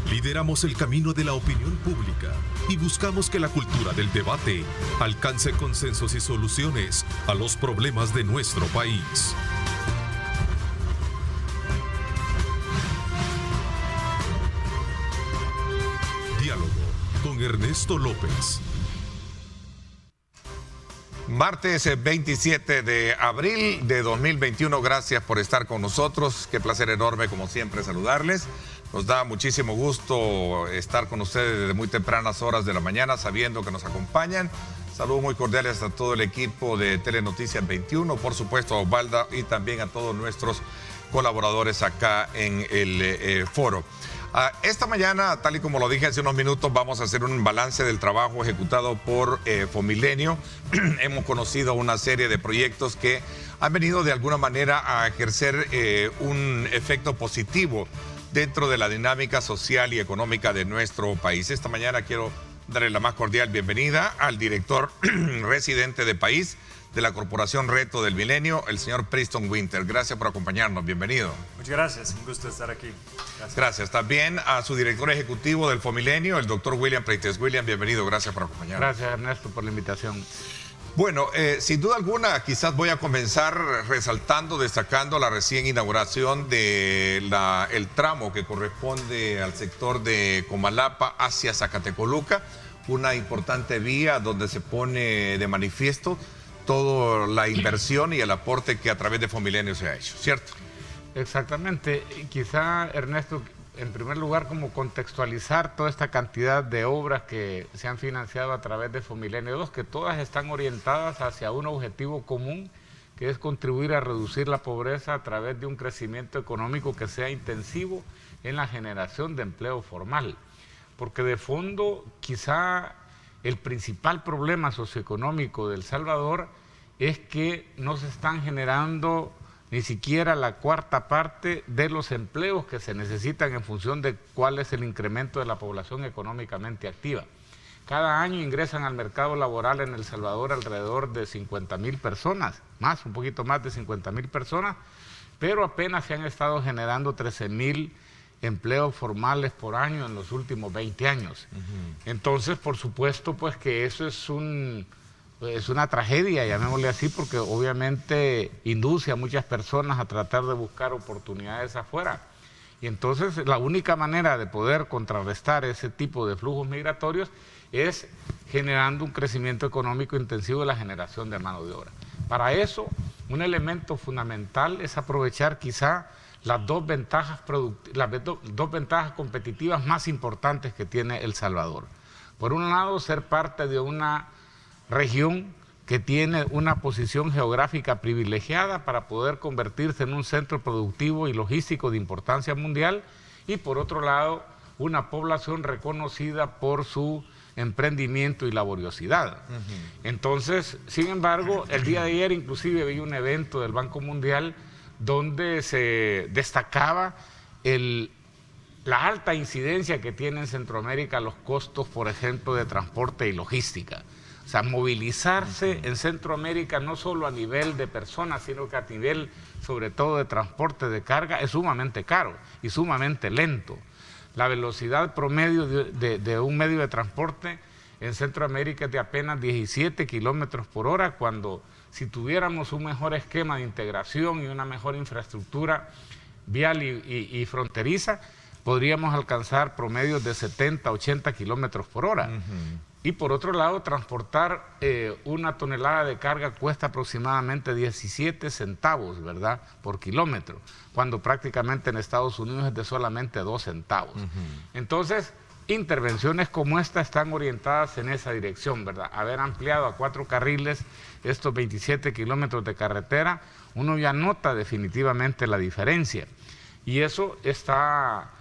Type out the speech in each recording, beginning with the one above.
Lideramos el camino de la opinión pública y buscamos que la cultura del debate alcance consensos y soluciones a los problemas de nuestro país. Diálogo con Ernesto López. Martes 27 de abril de 2021, gracias por estar con nosotros. Qué placer enorme, como siempre, saludarles. Nos da muchísimo gusto estar con ustedes desde muy tempranas horas de la mañana, sabiendo que nos acompañan. Saludos muy cordiales a todo el equipo de Telenoticias 21, por supuesto a Osvaldo y también a todos nuestros colaboradores acá en el foro. Esta mañana, tal y como lo dije hace unos minutos, vamos a hacer un balance del trabajo ejecutado por Fomilenio. Hemos conocido una serie de proyectos que han venido de alguna manera a ejercer un efecto positivo dentro de la dinámica social y económica de nuestro país. Esta mañana quiero darle la más cordial bienvenida al director residente de país de la Corporación Reto del Milenio, el señor Preston Winter. Gracias por acompañarnos, bienvenido. Muchas gracias, un gusto estar aquí. Gracias. También a su director ejecutivo del Fomilenio, el doctor William Preites. William, bienvenido, gracias por acompañarnos. Gracias, Ernesto, por la invitación. Bueno, sin duda alguna, quizás voy a comenzar destacando la recién inauguración del tramo que corresponde al sector de Comalapa hacia Zacatecoluca, una importante vía donde se pone de manifiesto toda la inversión y el aporte que a través de Fomilenio se ha hecho, ¿cierto? Exactamente. Quizá, Ernesto, en primer lugar, como contextualizar toda esta cantidad de obras que se han financiado a través de Fomilenio 2, que todas están orientadas hacia un objetivo común, que es contribuir a reducir la pobreza a través de un crecimiento económico que sea intensivo en la generación de empleo formal. Porque de fondo, quizá el principal problema socioeconómico de El Salvador es que no se están generando ni siquiera la cuarta parte de los empleos que se necesitan en función de cuál es el incremento de la población económicamente activa. Cada año ingresan al mercado laboral en El Salvador alrededor de 50,000 personas, un poquito más de 50,000 personas, pero apenas se han estado generando 13,000 empleos formales por año en los últimos 20 años. Entonces, por supuesto, pues que eso es una tragedia, llamémosle así, porque obviamente induce a muchas personas a tratar de buscar oportunidades afuera. Y entonces la única manera de poder contrarrestar ese tipo de flujos migratorios es generando un crecimiento económico intensivo de la generación de mano de obra. Para eso, un elemento fundamental es aprovechar quizá las dos ventajas competitivas más importantes que tiene El Salvador. Por un lado, ser parte de una región que tiene una posición geográfica privilegiada para poder convertirse en un centro productivo y logístico de importancia mundial, y por otro lado, una población reconocida por su emprendimiento y laboriosidad. Entonces, sin embargo, el día de ayer inclusive vi un evento del Banco Mundial donde se destacaba la alta incidencia que tiene en Centroamérica los costos, por ejemplo, de transporte y logística. O sea, movilizarse en Centroamérica no solo a nivel de personas, sino que a nivel, sobre todo, de transporte de carga, es sumamente caro y sumamente lento. La velocidad promedio de un medio de transporte en Centroamérica es de apenas 17 kilómetros por hora, cuando si tuviéramos un mejor esquema de integración y una mejor infraestructura vial y fronteriza, podríamos alcanzar promedios de 70, 80 kilómetros por hora. Y por otro lado, transportar una tonelada de carga cuesta aproximadamente 17 centavos, ¿verdad?, por kilómetro, cuando prácticamente en Estados Unidos es de solamente 2 centavos. Entonces, intervenciones como esta están orientadas en esa dirección, ¿verdad? Haber ampliado a 4 carriles estos 27 kilómetros de carretera, uno ya nota definitivamente la diferencia. Y eso está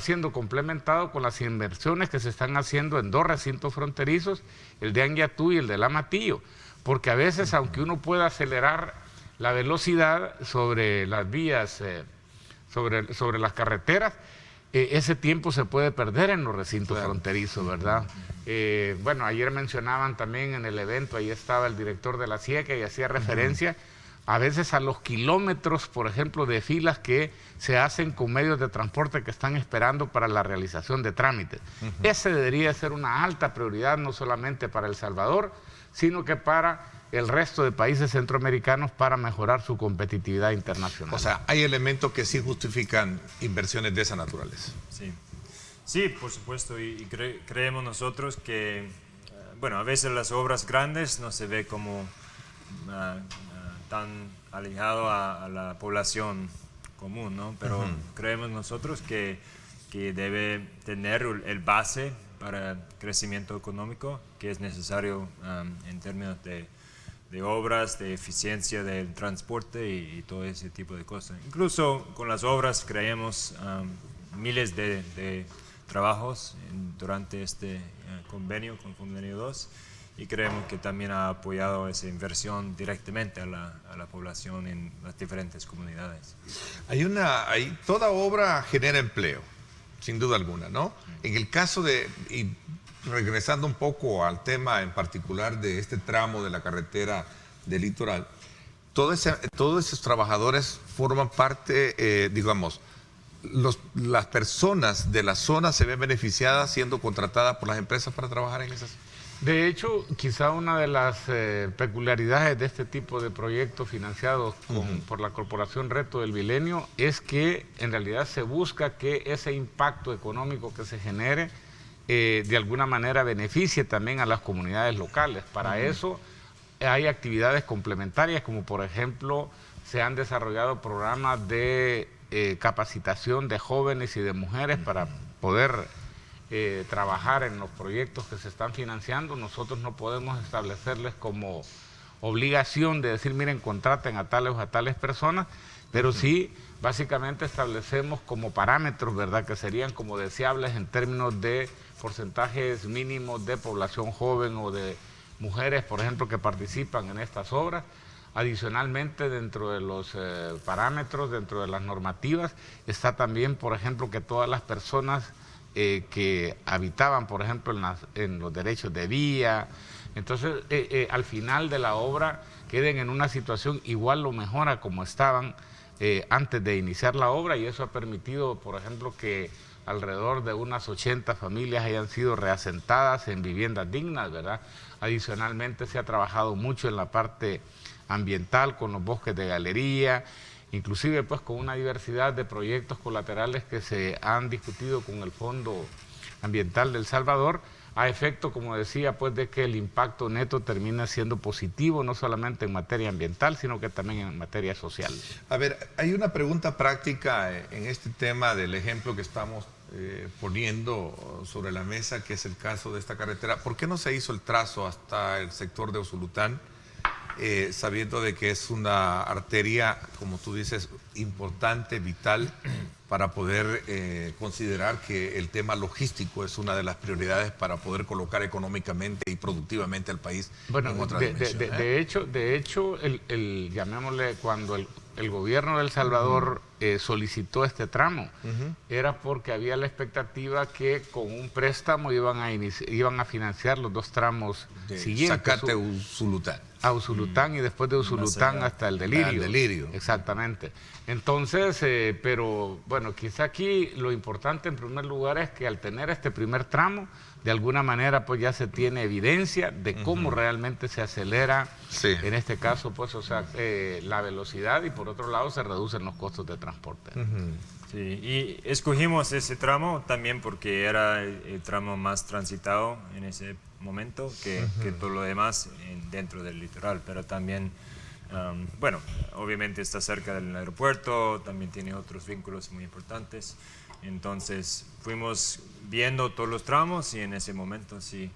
siendo complementado con las inversiones que se están haciendo en 2 recintos fronterizos, el de Anguiatú y el de Lamatillo, porque a veces, aunque uno pueda acelerar la velocidad sobre las vías, sobre las carreteras, ese tiempo se puede perder en los recintos fronterizos, ¿verdad? Bueno, ayer mencionaban también en el evento, ahí estaba el director de la CIECA y hacía referencia a veces a los kilómetros, por ejemplo, de filas que se hacen con medios de transporte que están esperando para la realización de trámites. Ese debería ser una alta prioridad, no solamente para El Salvador, sino que para el resto de países centroamericanos para mejorar su competitividad internacional. O sea, hay elementos que sí justifican inversiones de esa naturaleza. Sí, sí, por supuesto, y creemos nosotros que, bueno, a veces las obras grandes no se ve como tan alejado a la población común, ¿no? Pero creemos nosotros que debe tener el base para crecimiento económico que es necesario en términos de obras, de eficiencia del transporte y todo ese tipo de cosas. Incluso con las obras creemos miles de trabajos durante este convenio, con Convenio 2, y creemos que también ha apoyado esa inversión directamente a la población en las diferentes comunidades. Toda obra genera empleo, sin duda alguna, ¿no? En el caso y regresando un poco al tema en particular de este tramo de la carretera del litoral, todos esos trabajadores forman parte, digamos, las personas de la zona se ven beneficiadas siendo contratadas por las empresas para trabajar en esas. De hecho, quizá una de las peculiaridades de este tipo de proyectos financiados por la Corporación Reto del Milenio es que en realidad se busca que ese impacto económico que se genere de alguna manera beneficie también a las comunidades locales. Para eso hay actividades complementarias, como por ejemplo se han desarrollado programas de capacitación de jóvenes y de mujeres para poder trabajar en los proyectos que se están financiando. Nosotros no podemos establecerles como obligación de decir, miren, contraten a tales o a tales personas, pero sí básicamente establecemos como parámetros, ¿verdad?, que serían como deseables en términos de porcentajes mínimos de población joven o de mujeres, por ejemplo, que participan en estas obras. Adicionalmente, dentro de los parámetros, dentro de las normativas, está también, por ejemplo, que todas las personas que habitaban, por ejemplo, en los derechos de vía, entonces al final de la obra queden en una situación igual o mejor a como estaban antes de iniciar la obra, y eso ha permitido, por ejemplo, que alrededor de unas 80 familias hayan sido reasentadas en viviendas dignas, ¿verdad? Adicionalmente se ha trabajado mucho en la parte ambiental con los bosques de galería, inclusive pues con una diversidad de proyectos colaterales que se han discutido con el Fondo Ambiental de El Salvador, a efecto, como decía, pues de que el impacto neto termina siendo positivo, no solamente en materia ambiental, sino que también en materia social. A ver, hay una pregunta práctica en este tema del ejemplo que estamos poniendo sobre la mesa, que es el caso de esta carretera. ¿Por qué no se hizo el trazo hasta el sector de Usulután, sabiendo de que es una arteria, como tú dices, importante, vital, para poder considerar que el tema logístico es una de las prioridades para poder colocar económicamente y productivamente al país en otra dimensión? De hecho, llamémosle, cuando el gobierno de El Salvador solicitó este tramo, era porque había la expectativa que con un préstamo iban a financiar los dos tramos siguientes. Sacate Usulután. A Usulután y después de Usulután hasta el Delirio. El Delirio. Exactamente. Entonces, pero bueno, quizá aquí lo importante en primer lugar es que al tener este primer tramo, de alguna manera pues ya se tiene evidencia de cómo realmente se acelera, en este caso pues, o sea, la velocidad, y por otro lado se reducen los costos de transporte. Sí, y escogimos ese tramo también porque era el tramo más transitado en ese momento que todo lo demás dentro del litoral, pero también, bueno, obviamente está cerca del aeropuerto, también tiene otros vínculos muy importantes, entonces fuimos viendo todos los tramos y en ese momento sí,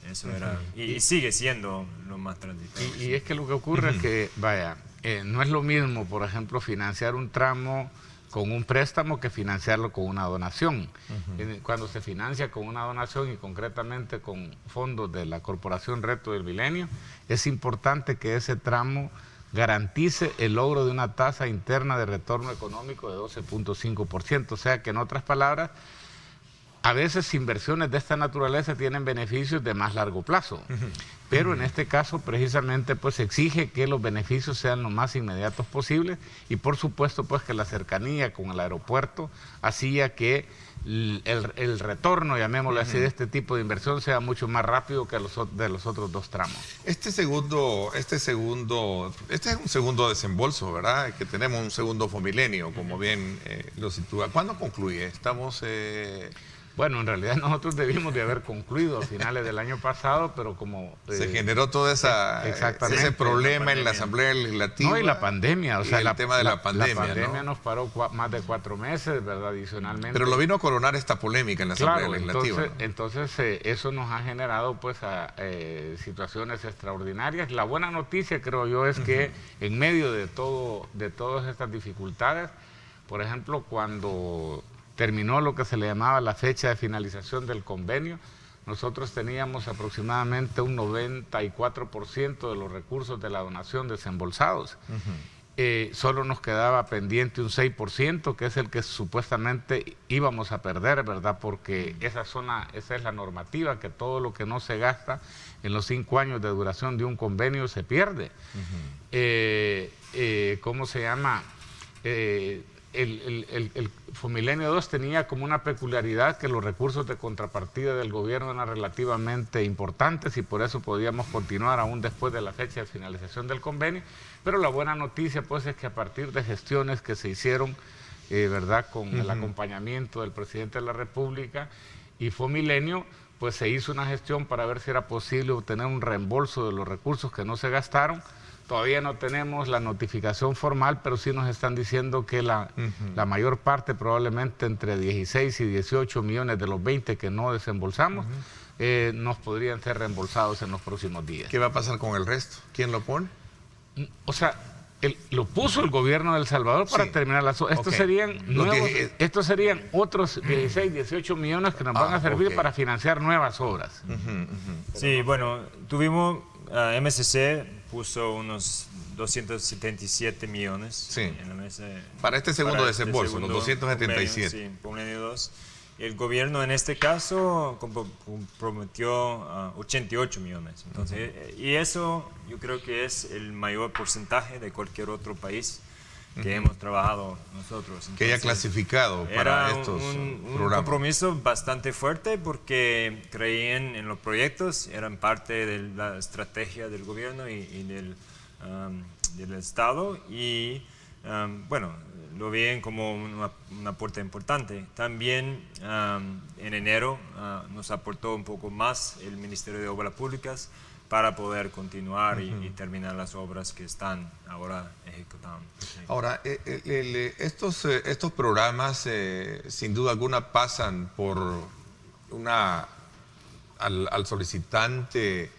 eso era, y sigue siendo lo más transitado. Y es que lo que ocurre es que, vaya, no es lo mismo, por ejemplo, financiar un tramo con un préstamo que financiarlo con una donación. Cuando se financia con una donación y concretamente con fondos de la Corporación Reto del Milenio, es importante que ese tramo garantice el logro de una tasa interna de retorno económico de 12.5%. O sea que, en otras palabras, a veces inversiones de esta naturaleza tienen beneficios de más largo plazo, pero en este caso precisamente pues exige que los beneficios sean lo más inmediatos posibles y por supuesto pues que la cercanía con el aeropuerto hacía que el retorno, llamémoslo así, de este tipo de inversión sea mucho más rápido que de los otros dos tramos. Este es un segundo desembolso, ¿verdad? Que tenemos un segundo Fomilenio, como bien lo sitúa. ¿Cuándo concluye? Estamos... Bueno, en realidad nosotros debimos de haber concluido a finales del año pasado, pero como... se generó todo ese problema en la Asamblea Legislativa. No, y la pandemia, o sea, el tema de la pandemia. La pandemia ¿no? nos paró más de 4 meses, ¿verdad? Adicionalmente. Pero lo vino a coronar esta polémica en la Asamblea Legislativa. Entonces eso nos ha generado pues situaciones extraordinarias. La buena noticia, creo yo, es que en medio de todas estas dificultades, por ejemplo, cuando terminó lo que se le llamaba la fecha de finalización del convenio, nosotros teníamos aproximadamente un 94% de los recursos de la donación desembolsados. Solo nos quedaba pendiente un 6%, que es el que supuestamente íbamos a perder, ¿verdad? Porque esa es la normativa, que todo lo que no se gasta en los 5 años de duración de un convenio se pierde. ¿Cómo se llama? El Fomilenio 2 tenía como una peculiaridad que los recursos de contrapartida del gobierno eran relativamente importantes y por eso podíamos continuar aún después de la fecha de finalización del convenio, pero la buena noticia pues es que a partir de gestiones que se hicieron, ¿verdad?, con el acompañamiento del presidente de la República y Fomilenio, pues se hizo una gestión para ver si era posible obtener un reembolso de los recursos que no se gastaron. Todavía no tenemos la notificación formal, pero sí nos están diciendo que la mayor parte, probablemente entre 16 y 18 millones de los 20 que no desembolsamos, nos podrían ser reembolsados en los próximos días. ¿Qué va a pasar con el resto? ¿Quién lo pone? O sea, lo puso el gobierno de El Salvador para terminar las obras. Estos serían otros 16, 18 millones que nos van a servir para financiar nuevas obras. Sí, bueno, tuvimos, MSC puso unos 277 millones en la mesa. Para este segundo desembolso, los 277. Sí, Fomilenio 2. El gobierno en este caso comprometió 88 millones. Entonces, y eso yo creo que es el mayor porcentaje de cualquier otro país que hemos trabajado nosotros. Entonces, que haya clasificado para estos un programas. Compromiso bastante fuerte porque creían en los proyectos, eran parte de la estrategia del gobierno y del Estado y bueno, lo ven como un aporte importante. También en enero nos aportó un poco más el Ministerio de Obras Públicas para poder continuar y terminar las obras que están ahora ejecutando. Sí. Ahora, estos programas sin duda alguna pasan por al solicitante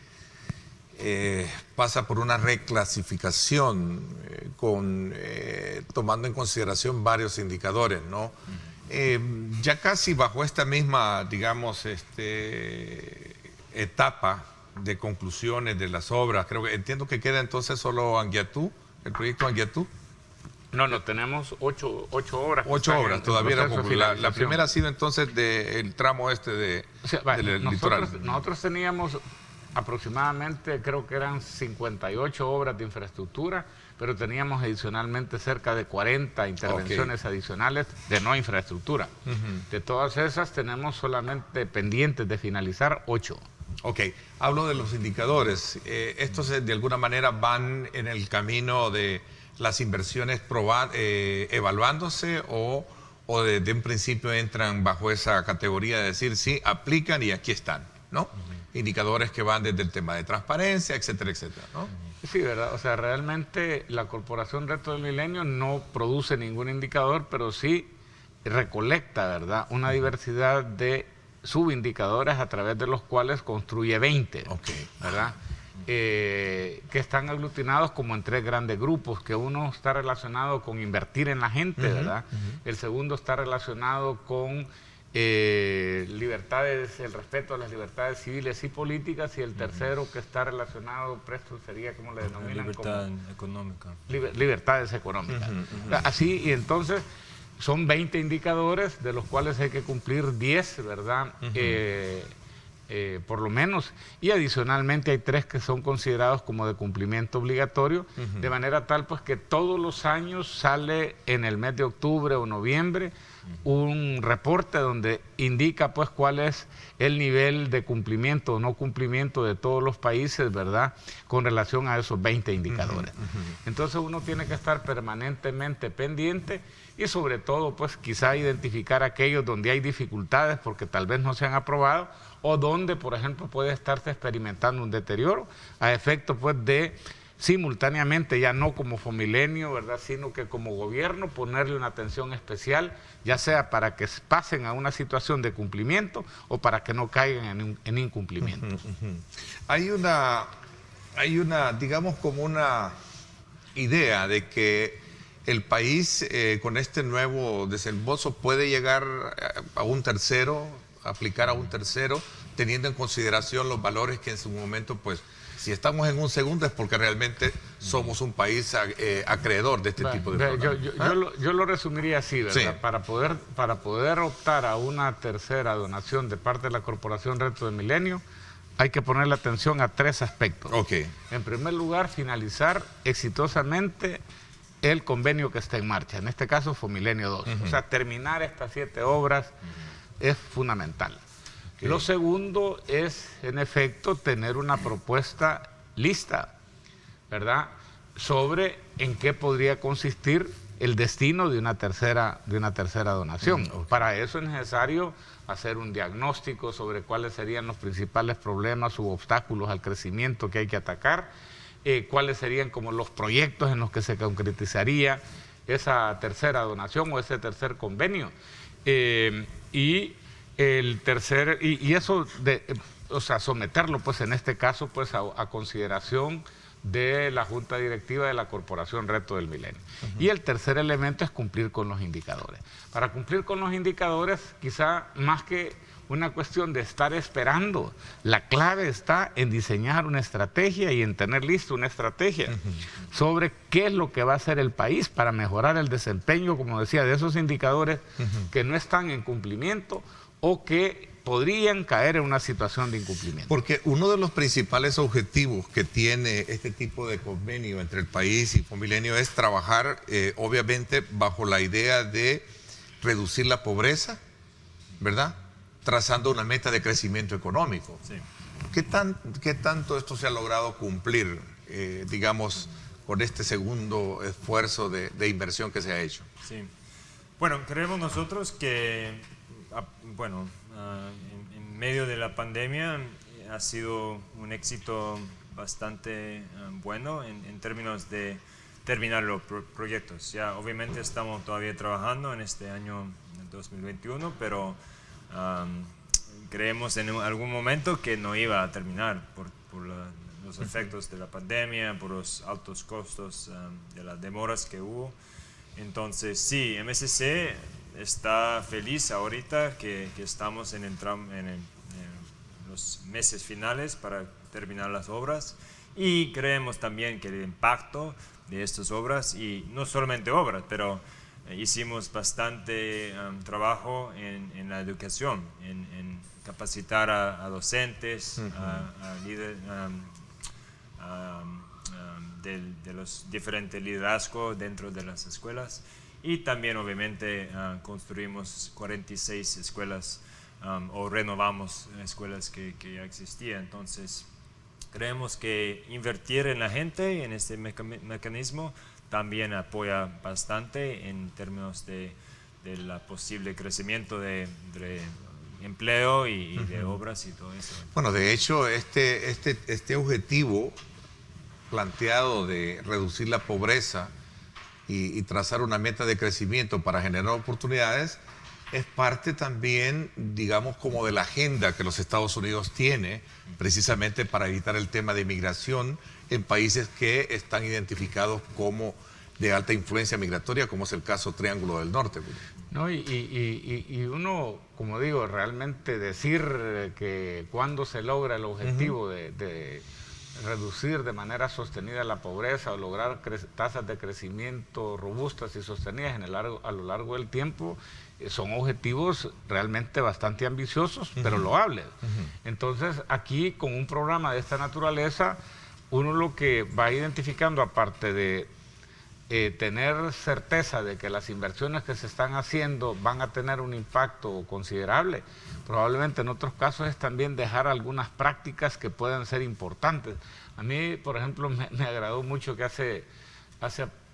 pasa por una reclasificación tomando en consideración varios indicadores, ¿no? Ya casi bajo esta misma, digamos, etapa de conclusiones de las obras, entiendo que queda entonces solo Anguiatú, el proyecto Anguiatú. No, tenemos 8 obras. 8 obras, todavía no. La primera ha sido entonces del tramo del litoral. Nosotros teníamos aproximadamente, creo que eran 58 obras de infraestructura, pero teníamos adicionalmente cerca de 40 intervenciones adicionales de no infraestructura. De todas esas tenemos solamente pendientes de finalizar 8. Ok, hablo de los indicadores. Estos de alguna manera van en el camino de las inversiones evaluándose o desde un principio entran bajo esa categoría de decir sí, aplican y aquí están, ¿no? Indicadores que van desde el tema de transparencia, etcétera, etcétera, ¿no? Sí, ¿verdad? O sea, realmente la Corporación Reto del Milenio no produce ningún indicador, pero sí recolecta, ¿verdad?, una diversidad de subindicadores a través de los cuales construye 20, ¿verdad? Que están aglutinados como en 3 grandes grupos, que uno está relacionado con invertir en la gente, ¿verdad? El segundo está relacionado con libertades, el respeto a las libertades civiles y políticas, y el tercero que está relacionado, presto sería como le denominan, libertad económica. Libertades económicas. Así, y entonces Son 20 indicadores, de los cuales hay que cumplir 10, ¿verdad? Por lo menos, y adicionalmente hay 3 que son considerados como de cumplimiento obligatorio, de manera tal pues que todos los años sale en el mes de octubre o noviembre un reporte donde indica pues cuál es el nivel de cumplimiento o no cumplimiento de todos los países, ¿verdad?, con relación a esos 20 indicadores. Entonces uno tiene que estar permanentemente pendiente y sobre todo pues quizá identificar aquellos donde hay dificultades porque tal vez no se han aprobado, o donde, por ejemplo, puede estarse experimentando un deterioro a efecto pues de simultáneamente, ya no como Fomilenio, ¿verdad?, sino que como gobierno ponerle una atención especial, ya sea para que pasen a una situación de cumplimiento o para que no caigan en incumplimiento. Hay una, digamos, como una idea de que el país con este nuevo desembolso puede llegar a un tercero, aplicar a un tercero, teniendo en consideración los valores que en su momento, pues, si estamos en un segundo es porque realmente somos un país acreedor de este tipo de programas. Yo lo resumiría así, ¿verdad? Sí. Para poder optar a una tercera donación de parte de la Corporación Reto del Milenio, hay que ponerle atención a 3 aspectos. Okay. En primer lugar, finalizar exitosamente el convenio que está en marcha, en este caso Fomilenio 2. O sea, terminar estas 7 obras es fundamental. Okay. Lo segundo es, en efecto, tener una propuesta lista, ¿verdad?, sobre en qué podría consistir el destino de una tercera donación. Okay. Para eso es necesario hacer un diagnóstico sobre cuáles serían los principales problemas u obstáculos al crecimiento que hay que atacar, cuáles serían como los proyectos en los que se concretizaría esa tercera donación o ese tercer convenio. Y el tercer, y eso o sea, someterlo pues en este caso pues a consideración de la Junta Directiva de la Corporación Reto del Milenio. Y el tercer elemento es cumplir con los indicadores. Para cumplir con los indicadores, quizá más que una cuestión de estar esperando, la clave está en diseñar una estrategia y en tener lista una estrategia sobre qué es lo que va a hacer el país para mejorar el desempeño, como decía, de esos indicadores que no están en cumplimiento o que podrían caer en una situación de incumplimiento. Porque uno de los principales objetivos que tiene este tipo de convenio entre el país y Fomilenio es trabajar, obviamente, bajo la idea de reducir la pobreza, ¿verdad?, trazando una meta de crecimiento económico. Sí. ¿Qué tanto esto se ha logrado cumplir, digamos, con este segundo esfuerzo de inversión que se ha hecho? Sí. Bueno, creemos nosotros que, en medio de la pandemia ha sido un éxito bastante bueno en términos de terminar los proyectos. Ya obviamente estamos todavía trabajando en este año 2021, pero creemos en algún momento que no iba a terminar por los efectos de la pandemia, por los altos costos de las demoras que hubo. Entonces sí, MSC está feliz ahorita que estamos en los meses finales para terminar las obras, y creemos también que el impacto de estas obras, y no solamente obras, pero hicimos bastante trabajo en la educación, en capacitar a docentes, a líderes de los diferentes liderazgos dentro de las escuelas, y también obviamente construimos 46 escuelas o renovamos escuelas que ya existían. Entonces creemos que invertir en la gente y en este mecanismo también apoya bastante en términos de la posible crecimiento de empleo y de obras y todo eso. Bueno, de hecho, este objetivo planteado de reducir la pobreza y trazar una meta de crecimiento para generar oportunidades es parte también, digamos, como de la agenda que los Estados Unidos tiene precisamente para evitar el tema de inmigración en países que están identificados como de alta influencia migratoria, como es el caso Triángulo del Norte. No, y uno, como digo, realmente decir que cuando se logra el objetivo de reducir de manera sostenida la pobreza o lograr tasas de crecimiento robustas y sostenidas a lo largo del tiempo, son objetivos realmente bastante ambiciosos, pero loables. Entonces, aquí con un programa de esta naturaleza, uno lo que va identificando, aparte de tener certeza de que las inversiones que se están haciendo van a tener un impacto considerable, probablemente en otros casos es también dejar algunas prácticas que pueden ser importantes. A mí, por ejemplo, me agradó mucho que hace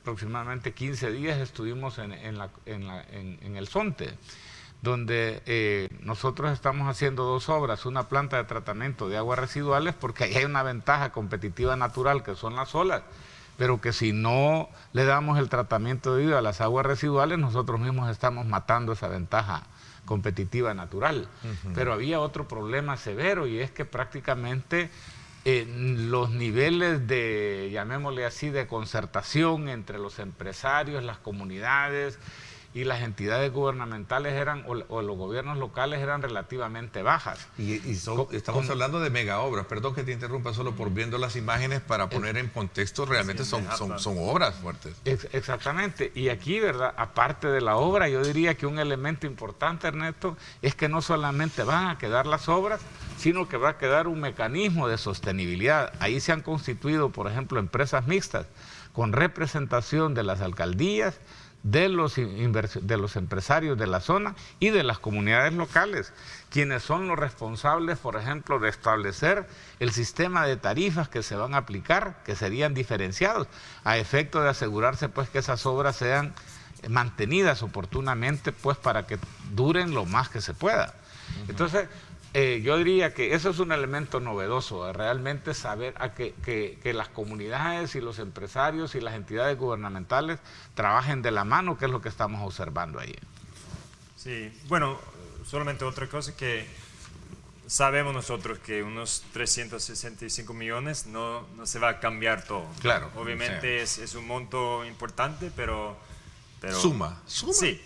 aproximadamente 15 días estuvimos en el Zonte, donde nosotros estamos haciendo 2 obras, una planta de tratamiento de aguas residuales, porque ahí hay una ventaja competitiva natural que son las olas, pero que si no le damos el tratamiento debido a las aguas residuales, nosotros mismos estamos matando esa ventaja competitiva natural. Pero había otro problema severo, y es que prácticamente los niveles de, llamémosle así, de concertación entre los empresarios, las comunidades y las entidades gubernamentales o los gobiernos locales eran relativamente bajas. Estamos hablando de mega obras, perdón que te interrumpa, solo por viendo las imágenes para poner en contexto, realmente son obras fuertes. Exactamente, y aquí, ¿verdad? Aparte de la obra, yo diría que un elemento importante, Ernesto, es que no solamente van a quedar las obras, sino que va a quedar un mecanismo de sostenibilidad. Ahí se han constituido, por ejemplo, empresas mixtas con representación de las alcaldías, de los empresarios de la zona y de las comunidades locales, quienes son los responsables, por ejemplo, de establecer el sistema de tarifas que se van a aplicar, que serían diferenciados, a efecto de asegurarse pues que esas obras sean mantenidas oportunamente, pues para que duren lo más que se pueda. Entonces, yo diría que eso es un elemento novedoso, realmente saber que las comunidades y los empresarios y las entidades gubernamentales trabajen de la mano, que es lo que estamos observando ahí. Sí, bueno, solamente otra cosa que sabemos nosotros que unos 365 millones no se va a cambiar todo. Claro. Obviamente es un monto importante, pero Suma. Sí.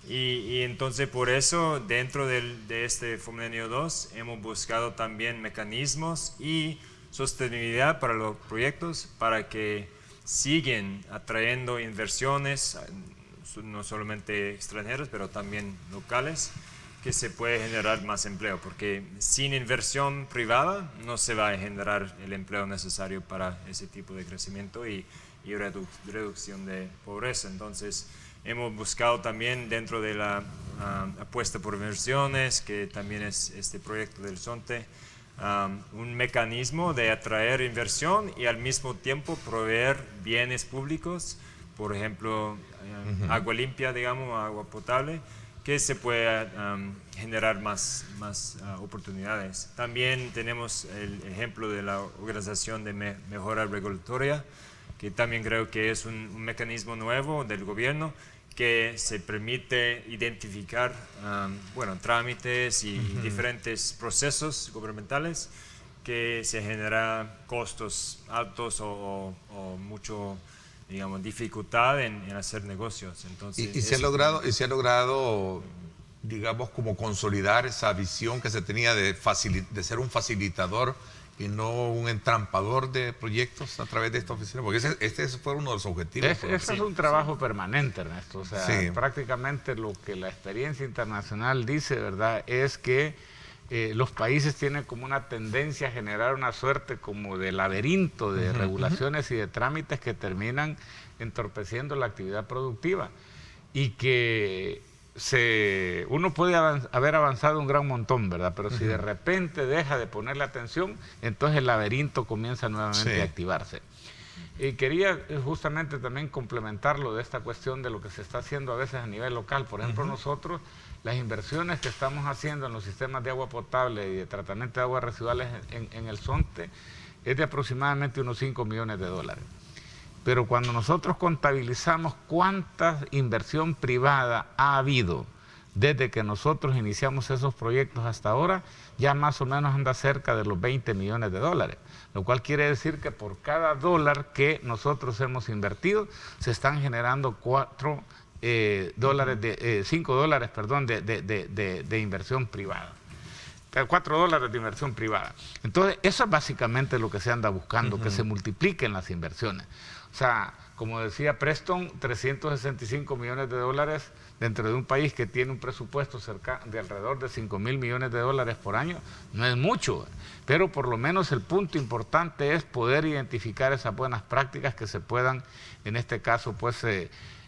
Y entonces por eso dentro de este Fomenio 2 hemos buscado también mecanismos y sostenibilidad para los proyectos para que siguen atrayendo inversiones, no solamente extranjeras, pero también locales, que se puede generar más empleo, porque sin inversión privada no se va a generar el empleo necesario para ese tipo de crecimiento y reducción de pobreza. Entonces, hemos buscado también dentro de la apuesta por inversiones, que también es este proyecto del Zonte, un mecanismo de atraer inversión y al mismo tiempo proveer bienes públicos, por ejemplo, agua limpia, digamos, agua potable, que se pueda generar más oportunidades. También tenemos el ejemplo de la Organización de Mejora Regulatoria, que también creo que es un mecanismo nuevo del gobierno que se permite identificar trámites y diferentes procesos gubernamentales que se generan costos altos o mucho, digamos, dificultad en hacer negocios. Entonces, y se ha logrado, digamos, como consolidar esa visión que se tenía de ser un facilitador y no un entrampador de proyectos a través de esta oficina, porque este fue uno de los objetivos. Ese es un trabajo permanente, Ernesto. O sea, sí, prácticamente lo que la experiencia internacional dice, ¿verdad?, es que los países tienen como una tendencia a generar una suerte como de laberinto de regulaciones y de trámites que terminan entorpeciendo la actividad productiva, y que uno puede haber avanzado un gran montón, ¿verdad? Pero si de repente deja de ponerle atención, entonces el laberinto comienza nuevamente a activarse. Y quería justamente también complementarlo de esta cuestión de lo que se está haciendo a veces a nivel local. Por ejemplo, nosotros, las inversiones que estamos haciendo en los sistemas de agua potable y de tratamiento de aguas residuales en el Zonte es de aproximadamente unos $5 millones. Pero cuando nosotros contabilizamos cuánta inversión privada ha habido desde que nosotros iniciamos esos proyectos hasta ahora, ya más o menos anda cerca de los $20 millones, lo cual quiere decir que por cada dólar que nosotros hemos invertido, se están generando $5 dólares de inversión privada. $4 de inversión privada. Entonces, eso es básicamente lo que se anda buscando, que se multipliquen las inversiones. O sea, como decía Preston, $365 millones dentro de un país que tiene un presupuesto de alrededor de $5.000 millones por año, no es mucho, pero por lo menos el punto importante es poder identificar esas buenas prácticas que se puedan, en este caso, pues,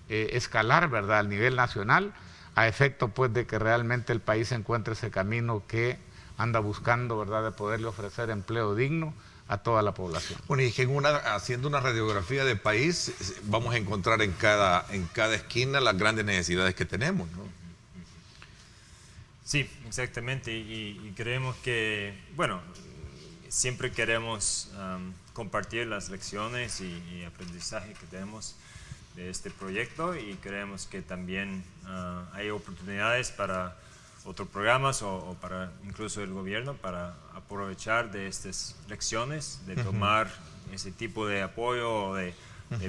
escalar, ¿verdad?, al nivel nacional, a efecto, pues, de que realmente el país encuentre ese camino que anda buscando, ¿verdad?, de poderle ofrecer empleo digno a toda la población. Bueno, y que haciendo una radiografía de país, vamos a encontrar en cada esquina las grandes necesidades que tenemos, ¿no? Sí, exactamente, y creemos que, bueno, siempre queremos compartir las lecciones y aprendizaje que tenemos de este proyecto, y creemos que también hay oportunidades para otros programas o para incluso el gobierno para aprovechar de estas lecciones, de tomar ese tipo de apoyo o de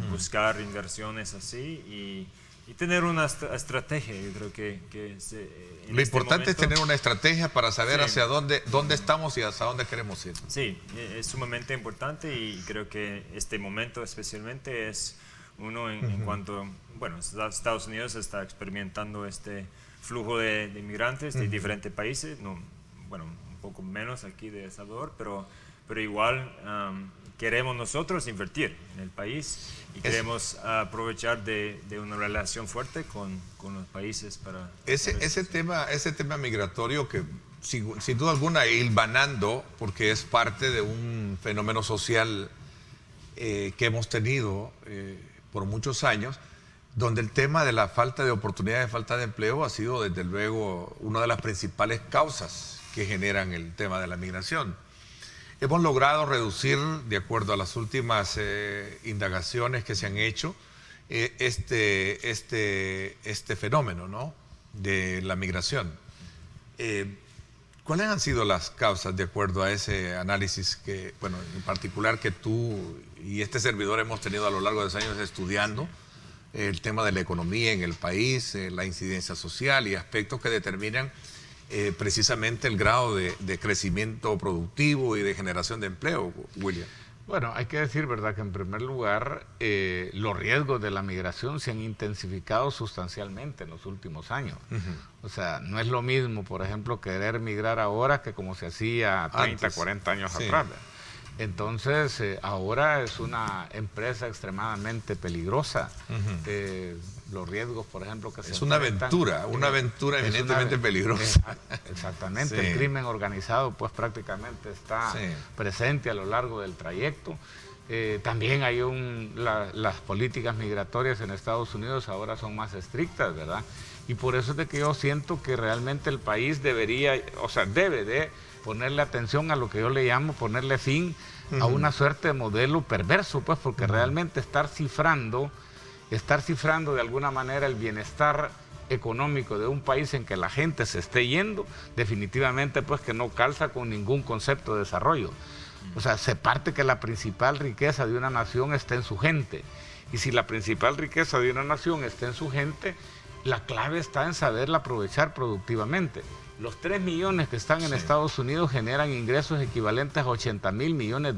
buscar inversiones así y tener una estrategia. Yo creo que lo importante es tener una estrategia para saber sí, hacia dónde estamos y hacia dónde queremos ir. Sí, es sumamente importante, y creo que este momento especialmente es uno en cuanto, bueno, Estados Unidos está experimentando este flujo de inmigrantes de diferentes países, no, bueno, un poco menos aquí de El Salvador, pero igual queremos nosotros invertir en el país y queremos aprovechar de una relación fuerte con los países para... Ese tema migratorio que sin duda alguna hilvanando, porque es parte de un fenómeno social que hemos tenido por muchos años, donde el tema de la falta de oportunidades, falta de empleo ha sido desde luego una de las principales causas que generan el tema de la migración. Hemos logrado reducir, de acuerdo a las últimas indagaciones que se han hecho, este fenómeno, ¿no?, de la migración. ¿Cuáles han sido las causas, de acuerdo a ese análisis que, bueno, en particular que tú y este servidor hemos tenido a lo largo de los años estudiando el tema de la economía en el país, la incidencia social y aspectos que determinan precisamente el grado de crecimiento productivo y de generación de empleo, William? Bueno, hay que decir, ¿verdad?, que en primer lugar los riesgos de la migración se han intensificado sustancialmente en los últimos años. O sea, no es lo mismo, por ejemplo, querer migrar ahora que como se hacía 30, 40 años atrás. Entonces, ahora es una empresa extremadamente peligrosa. Los riesgos, por ejemplo, que se es una aventura evidentemente peligrosa. Exactamente. Sí. El crimen organizado, pues prácticamente está presente a lo largo del trayecto. También hay las políticas migratorias en Estados Unidos ahora son más estrictas, ¿verdad? Y por eso es de que yo siento que realmente el país debe de ponerle atención a lo que yo le llamo ponerle fin a una suerte de modelo perverso, pues, porque realmente estar cifrando de alguna manera el bienestar económico de un país en que la gente se esté yendo, definitivamente pues que no calza con ningún concepto de desarrollo. O sea, se parte que la principal riqueza de una nación está en su gente, y si la principal riqueza de una nación está en su gente, la clave está en saberla aprovechar productivamente. Los 3 millones que están en Estados Unidos generan ingresos equivalentes a $80.000 millones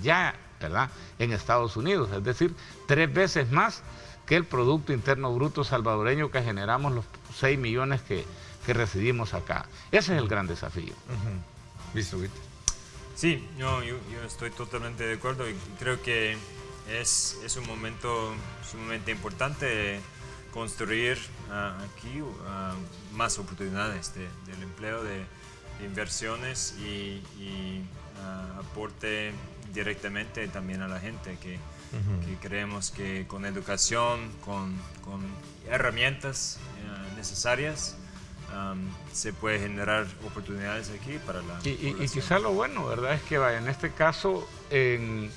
ya, ¿verdad?, en Estados Unidos, es decir, 3 veces más que el Producto Interno Bruto salvadoreño que generamos los 6 millones que residimos acá. Ese es el gran desafío. ¿Listo, Víctor? Sí, yo estoy totalmente de acuerdo, y creo que es un momento sumamente importante construir aquí más oportunidades del empleo, de inversiones y aporte directamente también a la gente, que creemos que con educación, con herramientas necesarias, se puede generar oportunidades aquí para la población. Y quizá lo bueno, ¿verdad?, es que en este caso en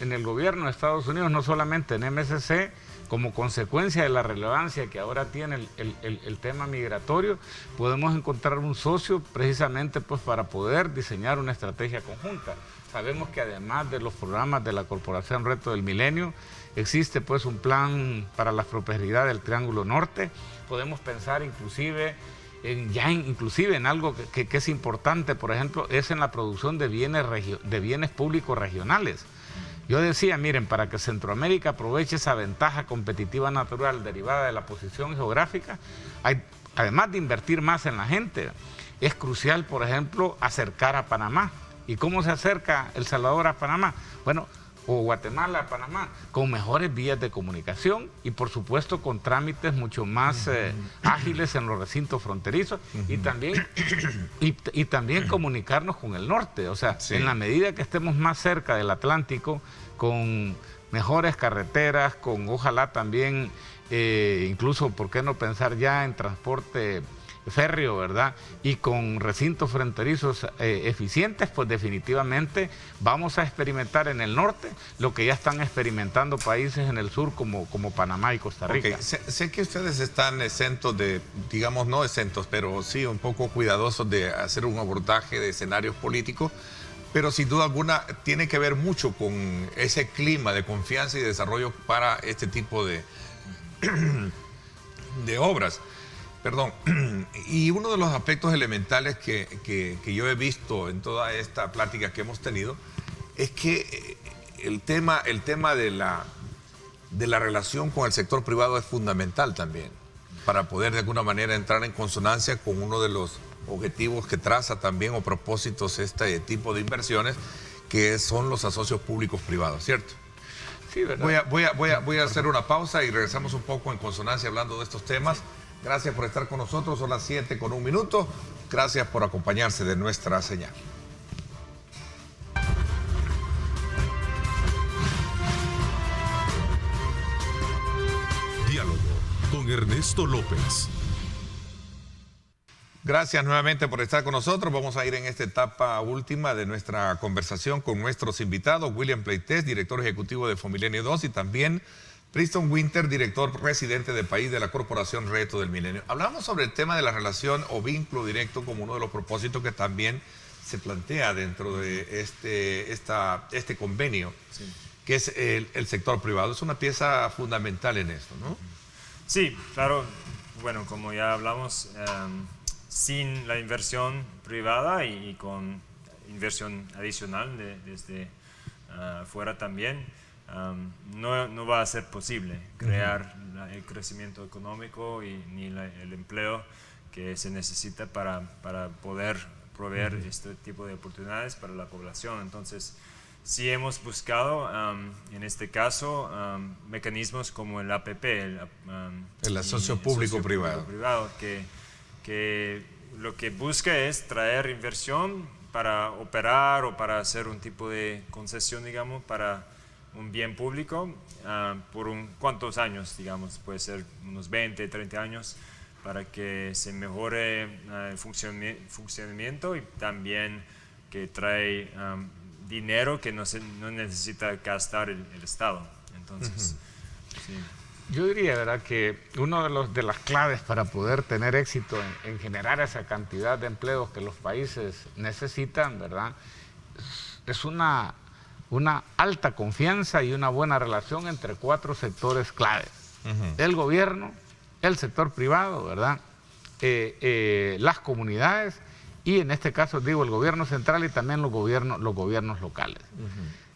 el gobierno de Estados Unidos, no solamente en MSC, como consecuencia de la relevancia que ahora tiene el tema migratorio, podemos encontrar un socio precisamente pues para poder diseñar una estrategia conjunta. Sabemos que además de los programas de la Corporación Reto del Milenio, existe pues un plan para la prosperidad del Triángulo Norte. Podemos pensar inclusive inclusive en algo que es importante, por ejemplo, es en la producción de bienes públicos regionales. Yo decía, miren, para que Centroamérica aproveche esa ventaja competitiva natural derivada de la posición geográfica, además de invertir más en la gente, es crucial, por ejemplo, acercar a Panamá. ¿Y cómo se acerca El Salvador a Panamá? Bueno, o Guatemala a Panamá, con mejores vías de comunicación y por supuesto con trámites mucho más ágiles en los recintos fronterizos y también comunicarnos con el norte, o sea, en la medida que estemos más cerca del Atlántico, con mejores carreteras, con ojalá también, incluso, ¿por qué no pensar ya en transporte férreo, verdad? Y con recintos fronterizos eficientes, pues definitivamente vamos a experimentar en el norte lo que ya están experimentando países en el sur como Panamá y Costa Rica. Okay. Sé que ustedes están exentos de, digamos, no exentos, pero sí un poco cuidadosos de hacer un abordaje de escenarios políticos, pero sin duda alguna tiene que ver mucho con ese clima de confianza y desarrollo para este tipo de obras. Perdón, y uno de los aspectos elementales que yo he visto en toda esta plática que hemos tenido es que el tema de la relación con el sector privado es fundamental también para poder de alguna manera entrar en consonancia con uno de los objetivos que traza también o propósitos este tipo de inversiones, que son los asocios públicos privados, ¿cierto? Sí, ¿verdad? Voy a hacer una pausa y regresamos un poco en consonancia hablando de estos temas. Gracias por estar con nosotros, son las 7:01. Gracias por acompañarse de nuestra señal. Diálogo con Ernesto López. Gracias nuevamente por estar con nosotros. Vamos a ir en esta etapa última de nuestra conversación con nuestros invitados, William Pleitez, director ejecutivo de Fomilenio 2, y también Preston Winter, director residente de país de la Corporación Reto del Milenio. Hablamos sobre el tema de la relación o vínculo directo como uno de los propósitos que también se plantea dentro de este convenio, sí, que es el sector privado. Es una pieza fundamental en esto, ¿no? Sí, claro. Bueno, como ya hablamos, sin la inversión privada y con inversión adicional desde afuera también, no va a ser posible crear el crecimiento económico ni el empleo que se necesita para poder proveer este tipo de oportunidades para la población. Entonces, sí hemos buscado, en este caso, mecanismos como el APP, el asocio público-privado, que lo que busca es traer inversión para operar o para hacer un tipo de concesión, digamos, para un bien público por cuántos años, digamos, puede ser unos 20, 30 años, para que se mejore el funcionamiento y también que trae dinero que no necesita gastar el Estado. Entonces, sí. Yo diría, ¿verdad?, que una de las claves para poder tener éxito en generar esa cantidad de empleos que los países necesitan, ¿verdad?, es una alta confianza y una buena relación entre 4 sectores claves. El gobierno, el sector privado, ¿verdad?, las comunidades y en este caso, digo, el gobierno central y también los gobiernos locales.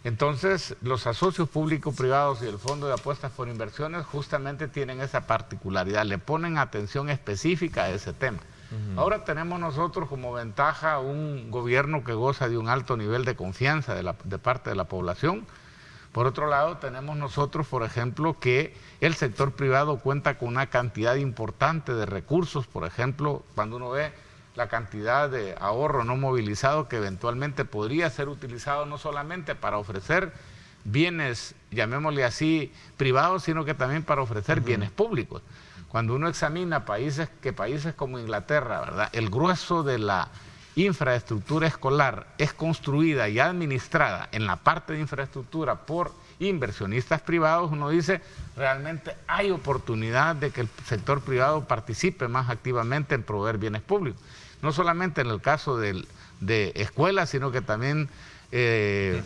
Entonces, los asocios público-privados y el Fondo de Apuestas por Inversiones justamente tienen esa particularidad, le ponen atención específica a ese tema. Ahora tenemos nosotros como ventaja un gobierno que goza de un alto nivel de confianza de parte de la población. Por otro lado, tenemos nosotros, por ejemplo, que el sector privado cuenta con una cantidad importante de recursos. Por ejemplo, cuando uno ve la cantidad de ahorro no movilizado que eventualmente podría ser utilizado no solamente para ofrecer bienes, llamémosle así, privados, sino que también para ofrecer bienes públicos. Cuando uno examina países como Inglaterra, ¿verdad?, el grueso de la infraestructura escolar es construida y administrada en la parte de infraestructura por inversionistas privados, uno dice, realmente hay oportunidad de que el sector privado participe más activamente en proveer bienes públicos. No solamente en el caso de escuelas, sino que también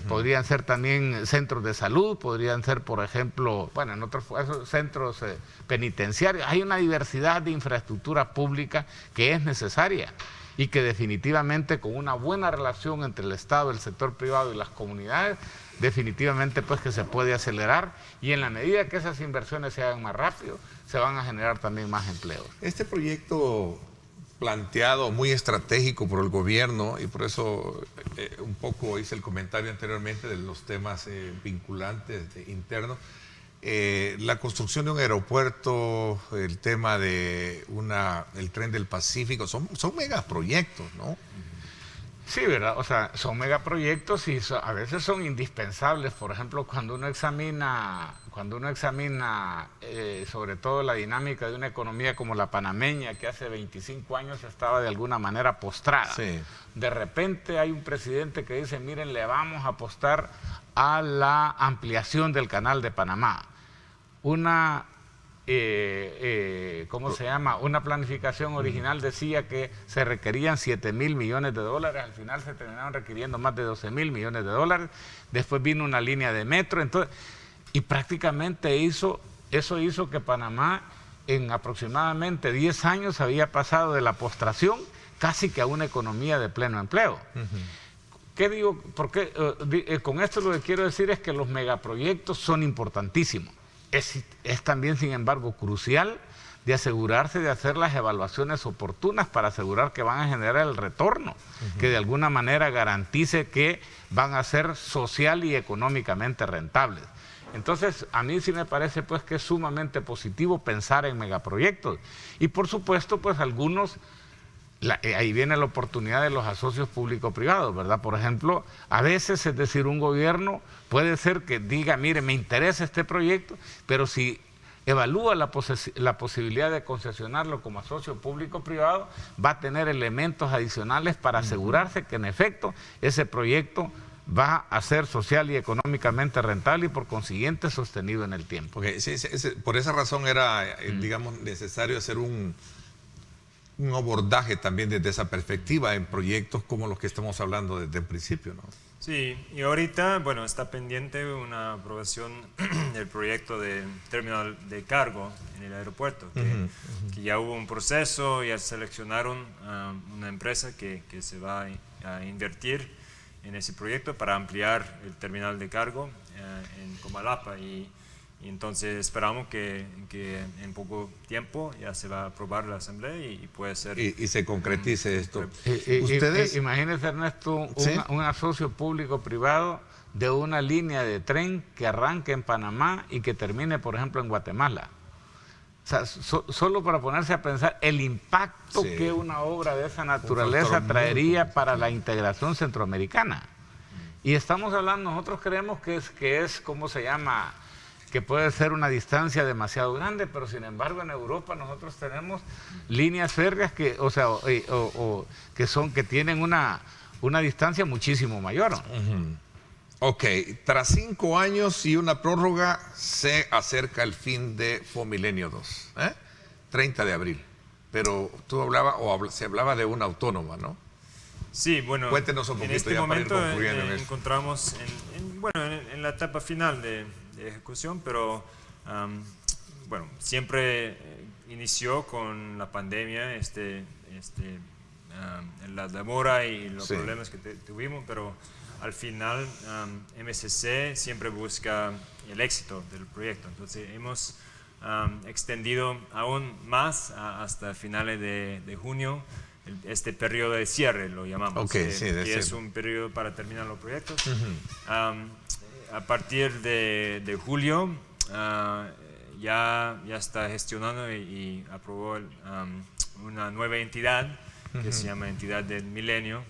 podrían ser también centros de salud, podrían ser, por ejemplo, bueno, en otros centros penitenciarios. Hay una diversidad de infraestructura pública que es necesaria y que definitivamente con una buena relación entre el Estado, el sector privado y las comunidades, definitivamente pues que se puede acelerar, y en la medida que esas inversiones se hagan más rápido, se van a generar también más empleos. Este proyecto planteado muy estratégico por el gobierno, y por eso un poco hice el comentario anteriormente de los temas vinculantes internos, la construcción de un aeropuerto, el tema de el tren del Pacífico, son megaproyectos, ¿no? Sí, ¿verdad? O sea, son megaproyectos y a veces son indispensables. Por ejemplo, cuando uno examina sobre todo la dinámica de una economía como la panameña, que hace 25 años estaba de alguna manera postrada. Sí. De repente hay un presidente que dice, miren, le vamos a apostar a la ampliación del canal de Panamá. Una una planificación original decía que se requerían 7.000 millones de dólares, al final se terminaron requiriendo más de 12.000 millones de dólares, después vino una línea de metro, entonces, y prácticamente eso hizo que Panamá en aproximadamente 10 años había pasado de la postración casi que a una economía de pleno empleo. ¿Qué digo? Porque con esto lo que quiero decir es que los megaproyectos son importantísimos. Es también, sin embargo, crucial de asegurarse de hacer las evaluaciones oportunas para asegurar que van a generar el retorno, que de alguna manera garantice que van a ser social y económicamente rentables. Entonces, a mí sí me parece pues que es sumamente positivo pensar en megaproyectos. Y por supuesto, pues algunos... ahí viene la oportunidad de los asocios público-privados, ¿verdad? Por ejemplo, a veces, es decir, un gobierno puede ser que diga, mire, me interesa este proyecto, pero si evalúa la posibilidad de concesionarlo como asocio público-privado, va a tener elementos adicionales para asegurarse que en efecto ese proyecto va a ser social y económicamente rentable y por consiguiente sostenido en el tiempo. Okay, sí, por esa razón era, digamos, necesario hacer un abordaje también desde esa perspectiva en proyectos como los que estamos hablando desde el principio, ¿no? Sí, y ahorita, bueno, está pendiente una aprobación del proyecto de terminal de cargo en el aeropuerto, que ya hubo un proceso, ya seleccionaron una empresa que se va a invertir en ese proyecto para ampliar el terminal de cargo en Comalapa, y entonces esperamos que en poco tiempo ya se va a aprobar la asamblea y puede ser... Y se concretice esto. Ustedes... Imagínense, Ernesto, ¿sí? un asocio público-privado de una línea de tren que arranque en Panamá y que termine, por ejemplo, en Guatemala. O sea, solo para ponerse a pensar el impacto que una obra de esa naturaleza traería para la integración centroamericana. Y estamos hablando, nosotros creemos que es ¿cómo se llama?, que puede ser una distancia demasiado grande, pero sin embargo en Europa nosotros tenemos líneas férreas que, que tienen una distancia muchísimo mayor. Ok, tras 5 años y una prórroga, se acerca el fin de Fomilenio 2, 30 de abril. Pero tú se hablaba de una autónoma, ¿no? Sí, bueno, cuéntenos un poquito en este ya momento para ir concluyendo en encontramos en la etapa final de ejecución, pero bueno, siempre inició con la pandemia, la demora y los problemas que tuvimos, pero al final MSC siempre busca el éxito del proyecto. Entonces hemos extendido aún más hasta finales de junio este periodo de cierre, lo llamamos, que es un periodo para terminar los proyectos. A partir de julio ya está gestionando y aprobó una nueva entidad que se llama Entidad del Milenio,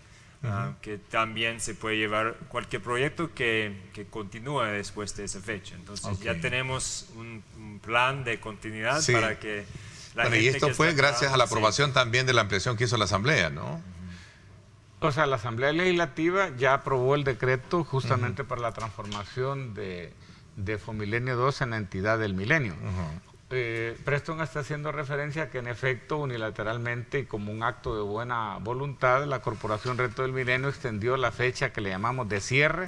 que también se puede llevar cualquier proyecto que continúe después de esa fecha. Entonces ya tenemos un plan de continuidad para que la gente... Y esto fue gracias a la aprobación también de la ampliación que hizo la Asamblea, ¿no? O sea, la Asamblea Legislativa ya aprobó el decreto justamente para la transformación de Fomilenio 2 en la Entidad del Milenio. Preston está haciendo referencia a que en efecto unilateralmente y como un acto de buena voluntad la Corporación Reto del Milenio extendió la fecha que le llamamos de cierre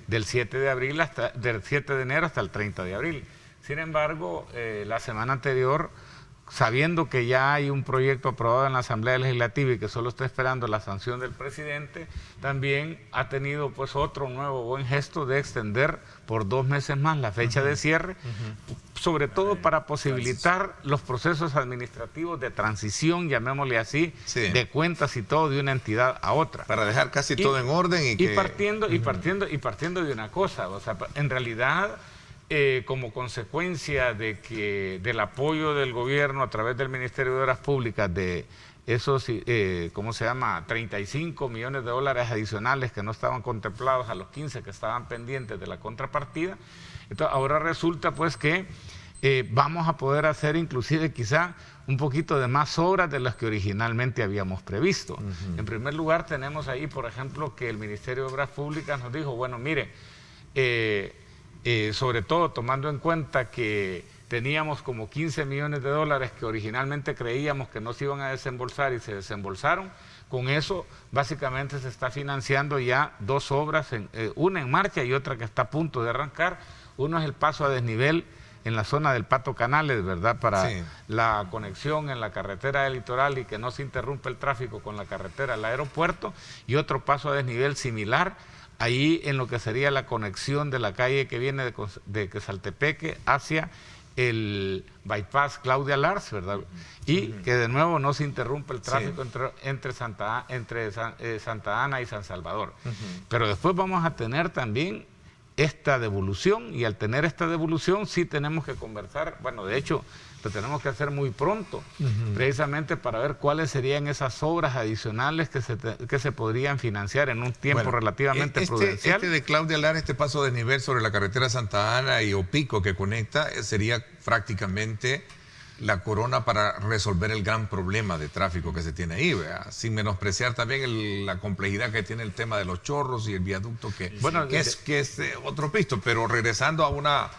del 7 de enero hasta el 30 de abril. Sin embargo, la semana anterior, sabiendo que ya hay un proyecto aprobado en la Asamblea Legislativa y que solo está esperando la sanción del presidente, también ha tenido pues otro nuevo buen gesto de extender por 2 meses más la fecha de cierre, sobre todo para posibilitar los procesos administrativos de transición, llamémosle así, de cuentas y todo de una entidad a otra. Para dejar casi todo en orden y partiendo de una cosa, o sea, en realidad como consecuencia del apoyo del gobierno a través del Ministerio de Obras Públicas de esos, 35 millones de dólares adicionales que no estaban contemplados a los 15 que estaban pendientes de la contrapartida. Entonces, ahora resulta pues que vamos a poder hacer inclusive quizá un poquito de más obras de las que originalmente habíamos previsto. En primer lugar, tenemos ahí, por ejemplo, que el Ministerio de Obras Públicas nos dijo, bueno, mire, sobre todo tomando en cuenta que teníamos como 15 millones de dólares que originalmente creíamos que no se iban a desembolsar y se desembolsaron, con eso básicamente se está financiando ya 2 obras, una en marcha y otra que está a punto de arrancar. Uno es el paso a desnivel en la zona del Pato Canales, ¿verdad? Para la conexión en la carretera del litoral y que no se interrumpa el tráfico con la carretera al aeropuerto, y otro paso a desnivel similar ahí en lo que sería la conexión de la calle que viene de Quesaltepeque hacia el bypass Claudia Lars, ¿verdad? Y que de nuevo no se interrumpe el tráfico entre Santa Ana y San Salvador. Pero después vamos a tener también esta devolución, y al tener esta devolución sí tenemos que conversar, bueno, de hecho lo tenemos que hacer muy pronto, precisamente para ver cuáles serían esas obras adicionales que se podrían financiar en un tiempo relativamente prudencial. Este de Claudia Lara, este paso de nivel sobre la carretera Santa Ana y Opico que conecta, sería prácticamente la corona para resolver el gran problema de tráfico que se tiene ahí, ¿verdad? Sin menospreciar también la complejidad que tiene el tema de los chorros y el viaducto que es otro pisto, pero regresando a una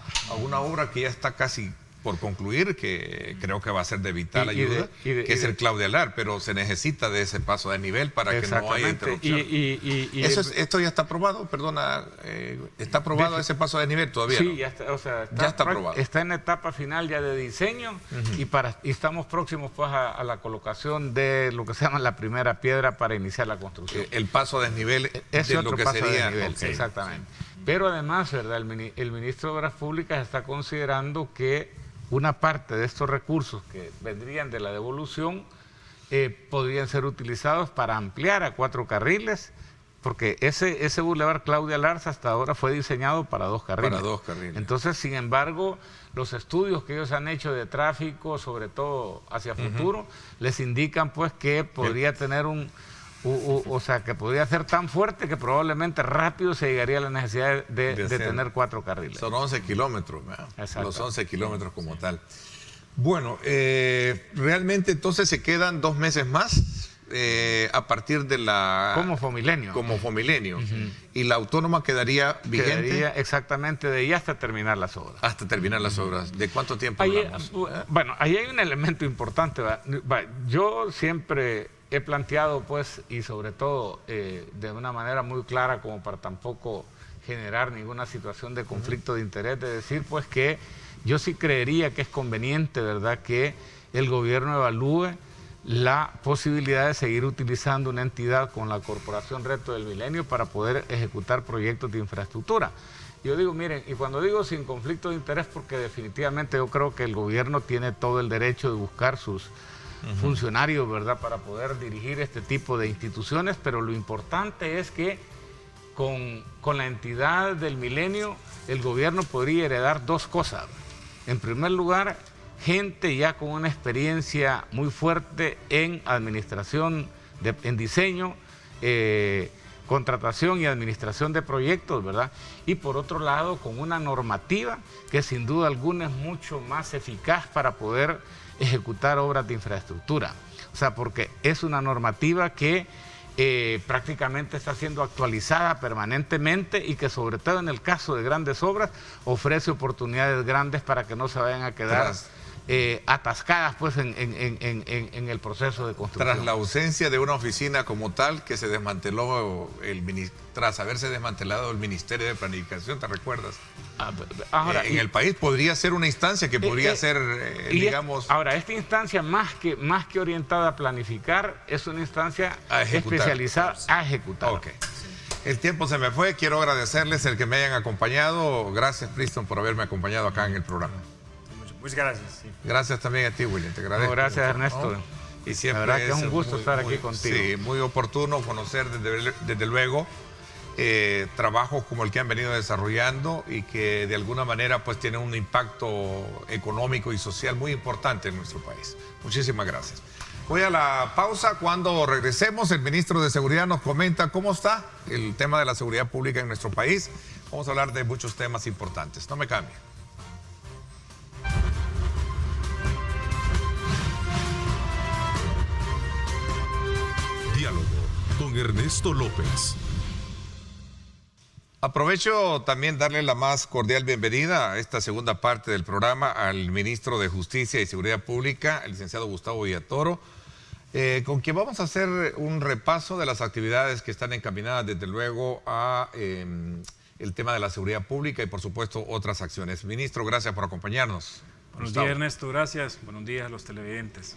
obra que ya está casi por concluir, que creo que va a ser de vital ayuda, que es el Claudia Lar, pero se necesita de ese paso de nivel para que no haya interrupción. ¿Esto ya está aprobado? Perdona, ¿está aprobado ese paso de nivel todavía? Sí, ¿no? ya está, o sea, ya está aprobado. Está en etapa final ya de diseño y estamos próximos pues a la colocación de lo que se llama la primera piedra para iniciar la construcción. El paso a desnivel de lo que sería. Exactamente. Pero además, ¿verdad? El ministro de Obras Públicas está considerando que una parte de estos recursos que vendrían de la devolución podrían ser utilizados para ampliar a 4 carriles, porque ese bulevar Claudia Larza hasta ahora fue diseñado para 2 carriles. Para 2 carriles. Entonces, sin embargo, los estudios que ellos han hecho de tráfico, sobre todo hacia futuro, les indican pues que podría tener o sea, que podría ser tan fuerte que probablemente rápido se llegaría a la necesidad de tener 4 carriles. Son 11 kilómetros, los 11 kilómetros como tal. Bueno, realmente entonces se quedan 2 meses más a partir de la... Como Fomilenio. Como Fomilenio. Y la autónoma quedaría vigente. Quedaría exactamente de ahí hasta terminar las obras. Hasta terminar las obras. ¿De cuánto tiempo hablamos? Bueno, ahí hay un elemento importante. Yo siempre he planteado, pues, y sobre todo de una manera muy clara, como para tampoco generar ninguna situación de conflicto de interés, de decir, pues, que yo sí creería que es conveniente, ¿verdad?, que el gobierno evalúe la posibilidad de seguir utilizando una entidad con la Corporación Reto del Milenio para poder ejecutar proyectos de infraestructura. Yo digo, miren, y cuando digo sin conflicto de interés, porque definitivamente yo creo que el gobierno tiene todo el derecho de buscar sus funcionarios, ¿verdad?, para poder dirigir este tipo de instituciones, pero lo importante es que con la entidad del Milenio el gobierno podría heredar 2 cosas. En primer lugar, gente ya con una experiencia muy fuerte en administración, en diseño, contratación y administración de proyectos, ¿verdad? Y por otro lado, con una normativa que sin duda alguna es mucho más eficaz para poder ejecutar obras de infraestructura. O sea, porque es una normativa que prácticamente está siendo actualizada permanentemente y que sobre todo en el caso de grandes obras ofrece oportunidades grandes para que no se vayan a quedar atascadas pues en el proceso de construcción. Tras la ausencia de una oficina como tal que se desmanteló tras haberse desmantelado el Ministerio de Planificación, ¿te recuerdas? Ahora, en el país podría ser una instancia que podría ser, digamos... Ahora, esta instancia más que orientada a planificar, es una instancia especializada a ejecutar. Ok. El tiempo se me fue, quiero agradecerles el que me hayan acompañado. Gracias, Priston, por haberme acompañado acá en el programa. Muchas gracias. Sí. Gracias también a ti, William, te agradezco. No, gracias, Ernesto. ¿no? Y siempre la verdad que es un gusto estar aquí contigo. Sí, muy oportuno conocer desde luego trabajos como el que han venido desarrollando y que de alguna manera pues tienen un impacto económico y social muy importante en nuestro país. Muchísimas gracias. Voy a la pausa. Cuando regresemos, el ministro de Seguridad nos comenta cómo está el tema de la seguridad pública en nuestro país. Vamos a hablar de muchos temas importantes. No me cambie. Diálogo con Ernesto López. Aprovecho también darle la más cordial bienvenida a esta segunda parte del programa al ministro de Justicia y Seguridad Pública, el licenciado Gustavo Villatoro, con quien vamos a hacer un repaso de las actividades que están encaminadas desde luego a el tema de la seguridad pública y por supuesto otras acciones. Ministro, gracias por acompañarnos. Buenos días, Ernesto, gracias. Buenos días a los televidentes.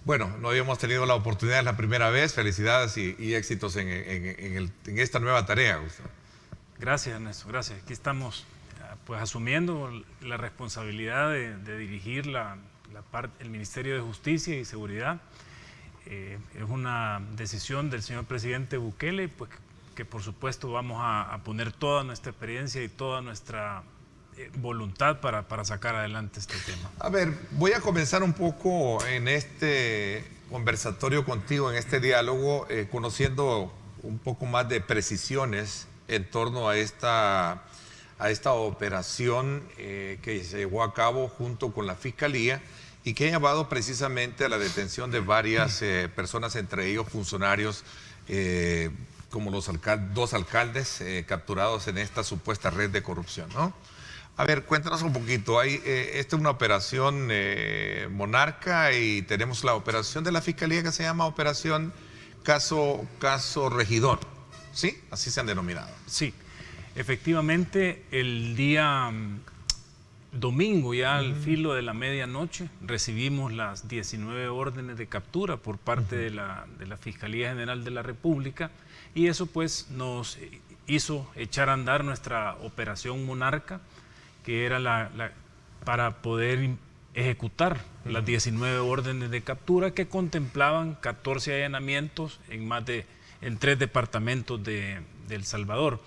Bueno, no habíamos tenido la oportunidad, es la primera vez. Felicidades y éxitos en esta nueva tarea, Gustavo. Gracias, Ernesto, gracias. Aquí estamos pues asumiendo la responsabilidad de dirigir el Ministerio de Justicia y Seguridad. Es una decisión del señor presidente Bukele, pues que por supuesto vamos a poner toda nuestra experiencia y toda nuestra voluntad para sacar adelante este tema. A ver, voy a comenzar un poco en este conversatorio contigo, en este diálogo, conociendo un poco más de precisiones en torno a esta operación que se llevó a cabo junto con la Fiscalía y que ha llevado precisamente a la detención de varias personas, entre ellos funcionarios como los dos alcaldes capturados en esta supuesta red de corrupción, ¿no? A ver, cuéntanos un poquito. Esta es una operación Monarca y tenemos la operación de la Fiscalía que se llama Operación Caso Regidor. ¿Sí? Así se han denominado. Sí, efectivamente el día domingo, ya al filo de la medianoche, recibimos las 19 órdenes de captura por parte de la Fiscalía General de la República y eso pues nos hizo echar a andar nuestra Operación Monarca, que era para poder ejecutar las 19 órdenes de captura que contemplaban 14 allanamientos en 3 departamentos de El Salvador,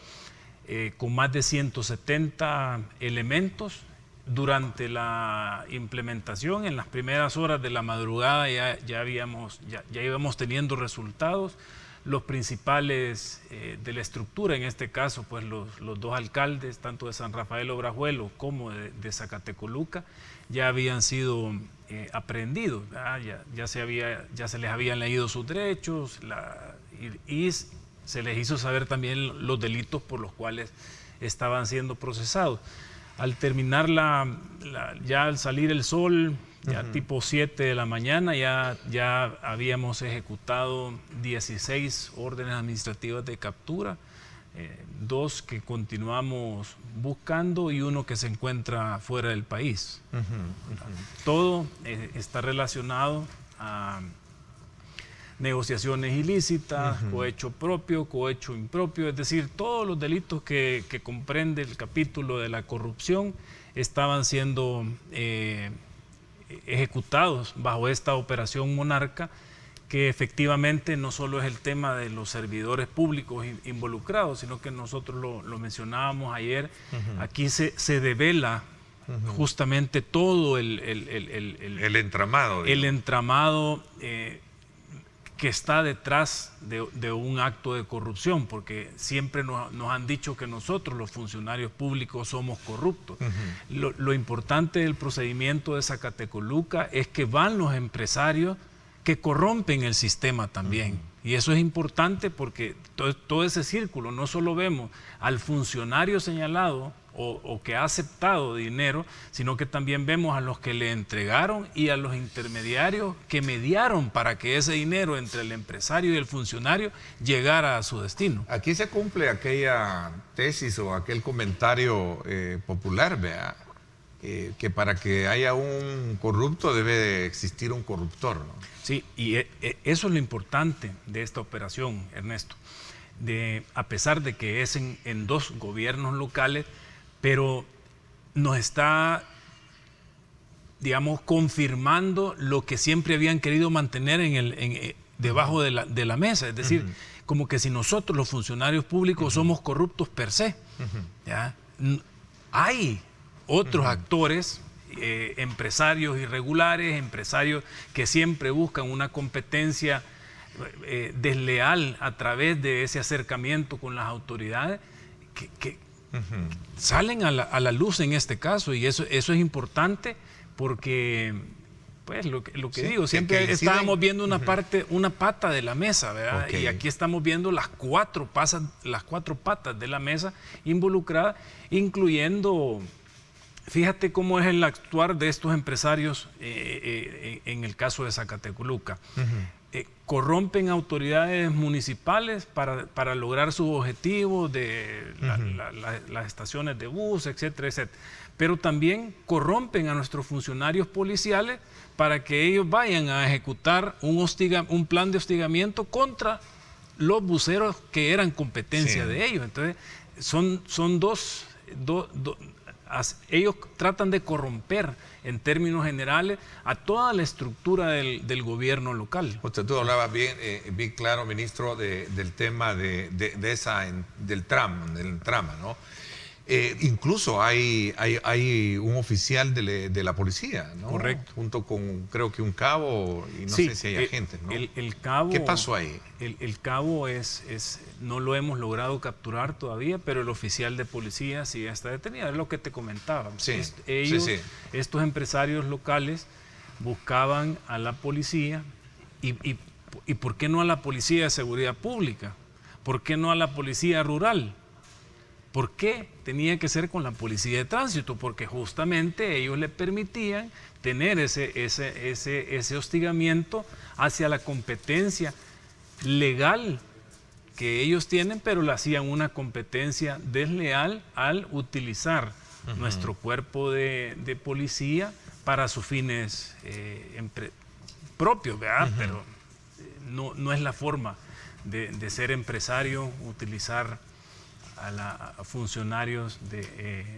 con más de 170 elementos. Durante la implementación, en las primeras horas de la madrugada ya íbamos teniendo resultados. Los principales de la estructura, en este caso pues los dos alcaldes, tanto de San Rafael Obrajuelo como de Zacatecoluca, ya habían sido aprehendidos, ya se les habían leído sus derechos y se les hizo saber también los delitos por los cuales estaban siendo procesados. Al terminar ya al salir el sol, ya tipo 7 de la mañana, ya habíamos ejecutado 16 órdenes administrativas de captura, 2 que continuamos buscando y 1 que se encuentra fuera del país. Todo está relacionado a negociaciones ilícitas, cohecho propio, cohecho impropio, es decir, todos los delitos que comprende el capítulo de la corrupción estaban siendo ejecutados bajo esta Operación Monarca, que efectivamente no solo es el tema de los servidores públicos involucrados, sino que nosotros lo mencionábamos ayer, aquí se devela justamente todo el entramado. El entramado que está detrás de un acto de corrupción, porque siempre nos han dicho que nosotros, los funcionarios públicos, somos corruptos. Lo importante del procedimiento de Zacatecoluca es que van los empresarios que corrompen el sistema también. Y eso es importante porque todo ese círculo, no solo vemos al funcionario señalado o que ha aceptado dinero, sino que también vemos a los que le entregaron y a los intermediarios que mediaron para que ese dinero entre el empresario y el funcionario llegara a su destino. Aquí se cumple aquella tesis o aquel comentario popular, ¿verdad? Que para que haya un corrupto debe existir un corruptor, ¿no? Sí, y eso es lo importante de esta operación, Ernesto. A pesar de que es en 2 gobiernos locales, pero nos está, digamos, confirmando lo que siempre habían querido mantener debajo de la mesa. Es decir, como que si nosotros los funcionarios públicos somos corruptos per se. ¿Ya? Hay otros actores, empresarios irregulares, empresarios que siempre buscan una competencia desleal a través de ese acercamiento con las autoridades, que salen a la luz en este caso, y eso es importante porque, pues, lo que Sí, digo, siempre que estábamos viendo una pata de la mesa, ¿verdad? Okay. Y aquí estamos viendo las 4 patas de la mesa involucradas, incluyendo, fíjate cómo es el actuar de estos empresarios en el caso de Zacatecoluca. Corrompen autoridades municipales para lograr sus objetivos de las estaciones de bus, etcétera, etcétera. Pero también corrompen a nuestros funcionarios policiales para que ellos vayan a ejecutar un plan de hostigamiento contra los buceros que eran competencia de ellos. Entonces, son dos ellos tratan de corromper en términos generales a toda la estructura del gobierno local. Tú hablabas bien claro, ministro, del tema del trama, ¿no? Incluso hay un oficial de la policía, ¿no? Correcto. Junto con, creo que un cabo, y no sé si hay agentes, ¿no? El cabo, ¿Qué pasó ahí? El cabo no lo hemos logrado capturar todavía, pero el oficial de policía sí está detenido. Es lo que te comentaba. Sí, Estos empresarios locales buscaban a la policía y ¿por qué no a la policía de seguridad pública? ¿Por qué no a la policía rural? ¿Por qué tenía que ser con la policía de tránsito? Porque justamente ellos le permitían tener ese hostigamiento hacia la competencia legal que ellos tienen, pero le hacían una competencia desleal al utilizar nuestro cuerpo de policía para sus fines propios, ¿verdad? Pero no es la forma de ser empresario, utilizar a funcionarios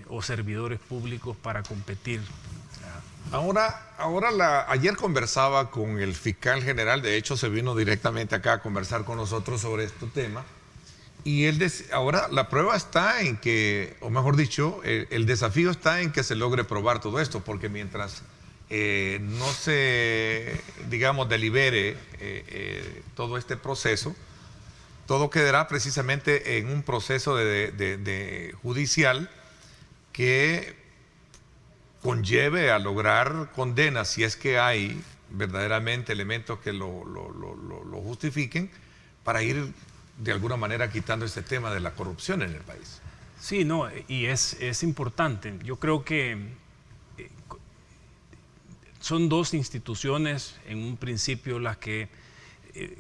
o servidores públicos para competir. Ayer conversaba con el fiscal general, de hecho se vino directamente acá a conversar con nosotros sobre este tema, y ahora la prueba está en que, o mejor dicho, el desafío está en que se logre probar todo esto, porque mientras no se, digamos, delibere todo este proceso, todo quedará precisamente en un proceso de judicial que conlleve a lograr condenas, si es que hay verdaderamente elementos que lo justifiquen, para ir de alguna manera quitando este tema de la corrupción en el país. Sí, no, y es importante. Yo creo que son 2 instituciones en un principio las que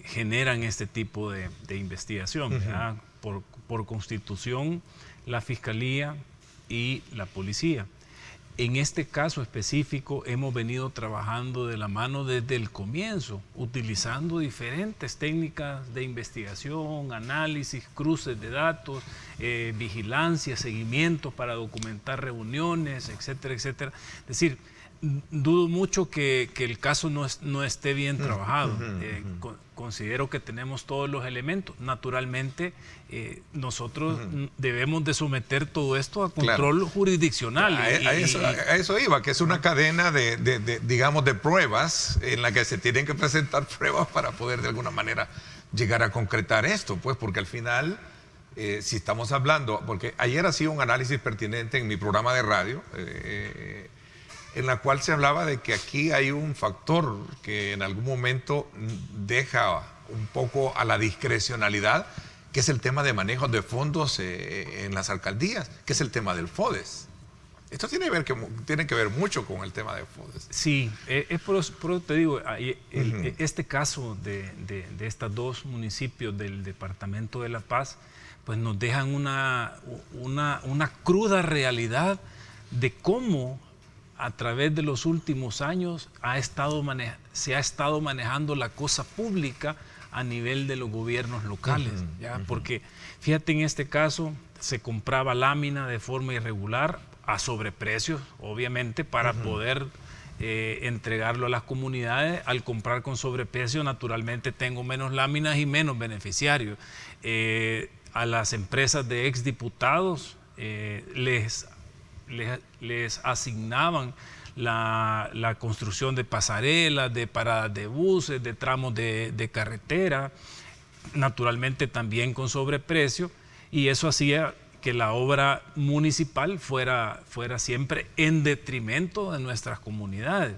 generan este tipo de investigación, ¿verdad? Por constitución, la Fiscalía y la Policía. En este caso específico hemos venido trabajando de la mano desde el comienzo, utilizando diferentes técnicas de investigación, análisis, cruces de datos, vigilancia, seguimientos para documentar reuniones, etcétera, etcétera. Es decir, dudo mucho que el caso no esté bien trabajado. Considero que tenemos todos los elementos. Naturalmente, nosotros debemos de someter todo esto a control jurisdiccional. A eso iba, que es una cadena digamos, de pruebas en la que se tienen que presentar pruebas para poder de alguna manera llegar a concretar esto, pues, porque al final, si estamos hablando, porque ayer hacía un análisis pertinente en mi programa de radio, en la cual se hablaba de que aquí hay un factor que en algún momento deja un poco a la discrecionalidad, que es el tema de manejo de fondos en las alcaldías, que es el tema del FODES. Esto tiene que ver mucho con el tema de FODES. Sí, es por eso te digo, este caso de estos dos municipios del departamento de La Paz, pues nos dejan una cruda realidad de cómo a través de los últimos años se ha estado manejando la cosa pública a nivel de los gobiernos locales. ¿Ya? Porque fíjate, en este caso se compraba lámina de forma irregular, a sobreprecios, obviamente, para poder entregarlo a las comunidades. Al comprar con sobreprecio, naturalmente tengo menos láminas y menos beneficiarios. A las empresas de exdiputados les asignaban la construcción de pasarelas, de paradas de buses, de tramos de carretera, naturalmente también con sobreprecio, y eso hacía que la obra municipal fuera siempre en detrimento de nuestras comunidades.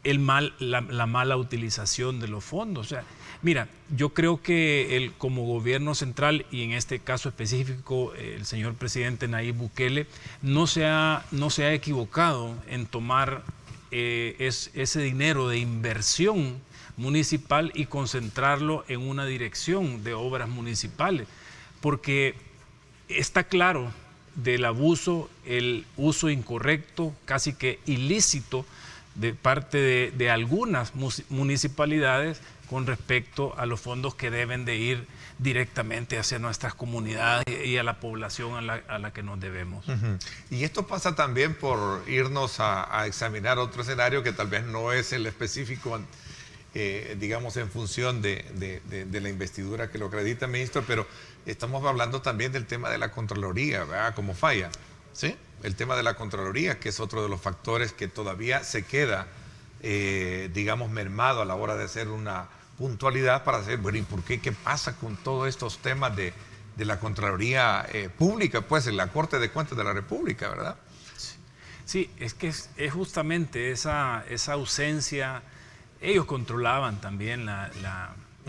La mala utilización de los fondos. O sea, mira, yo creo que como gobierno central, y en este caso específico el señor presidente Nayib Bukele, no se ha equivocado en tomar ese dinero de inversión municipal y concentrarlo en una dirección de obras municipales, porque está claro del abuso, el uso incorrecto, casi que ilícito de parte de algunas municipalidades con respecto a los fondos que deben de ir directamente hacia nuestras comunidades y a la población a la que nos debemos. Y esto pasa también por irnos a examinar otro escenario que tal vez no es el específico, digamos, en función de la investidura que lo acredita, ministro, pero estamos hablando también del tema de la Contraloría, ¿verdad? Como falla, ¿sí? El tema de la Contraloría, que es otro de los factores que todavía se queda, digamos, mermado a la hora de hacer una puntualidad para saber, bueno, ¿y por qué? ¿Qué pasa con todos estos temas de la Contraloría Pública, pues, en la Corte de Cuentas de la República, ¿verdad? Sí, es que es justamente esa ausencia. Ellos controlaban también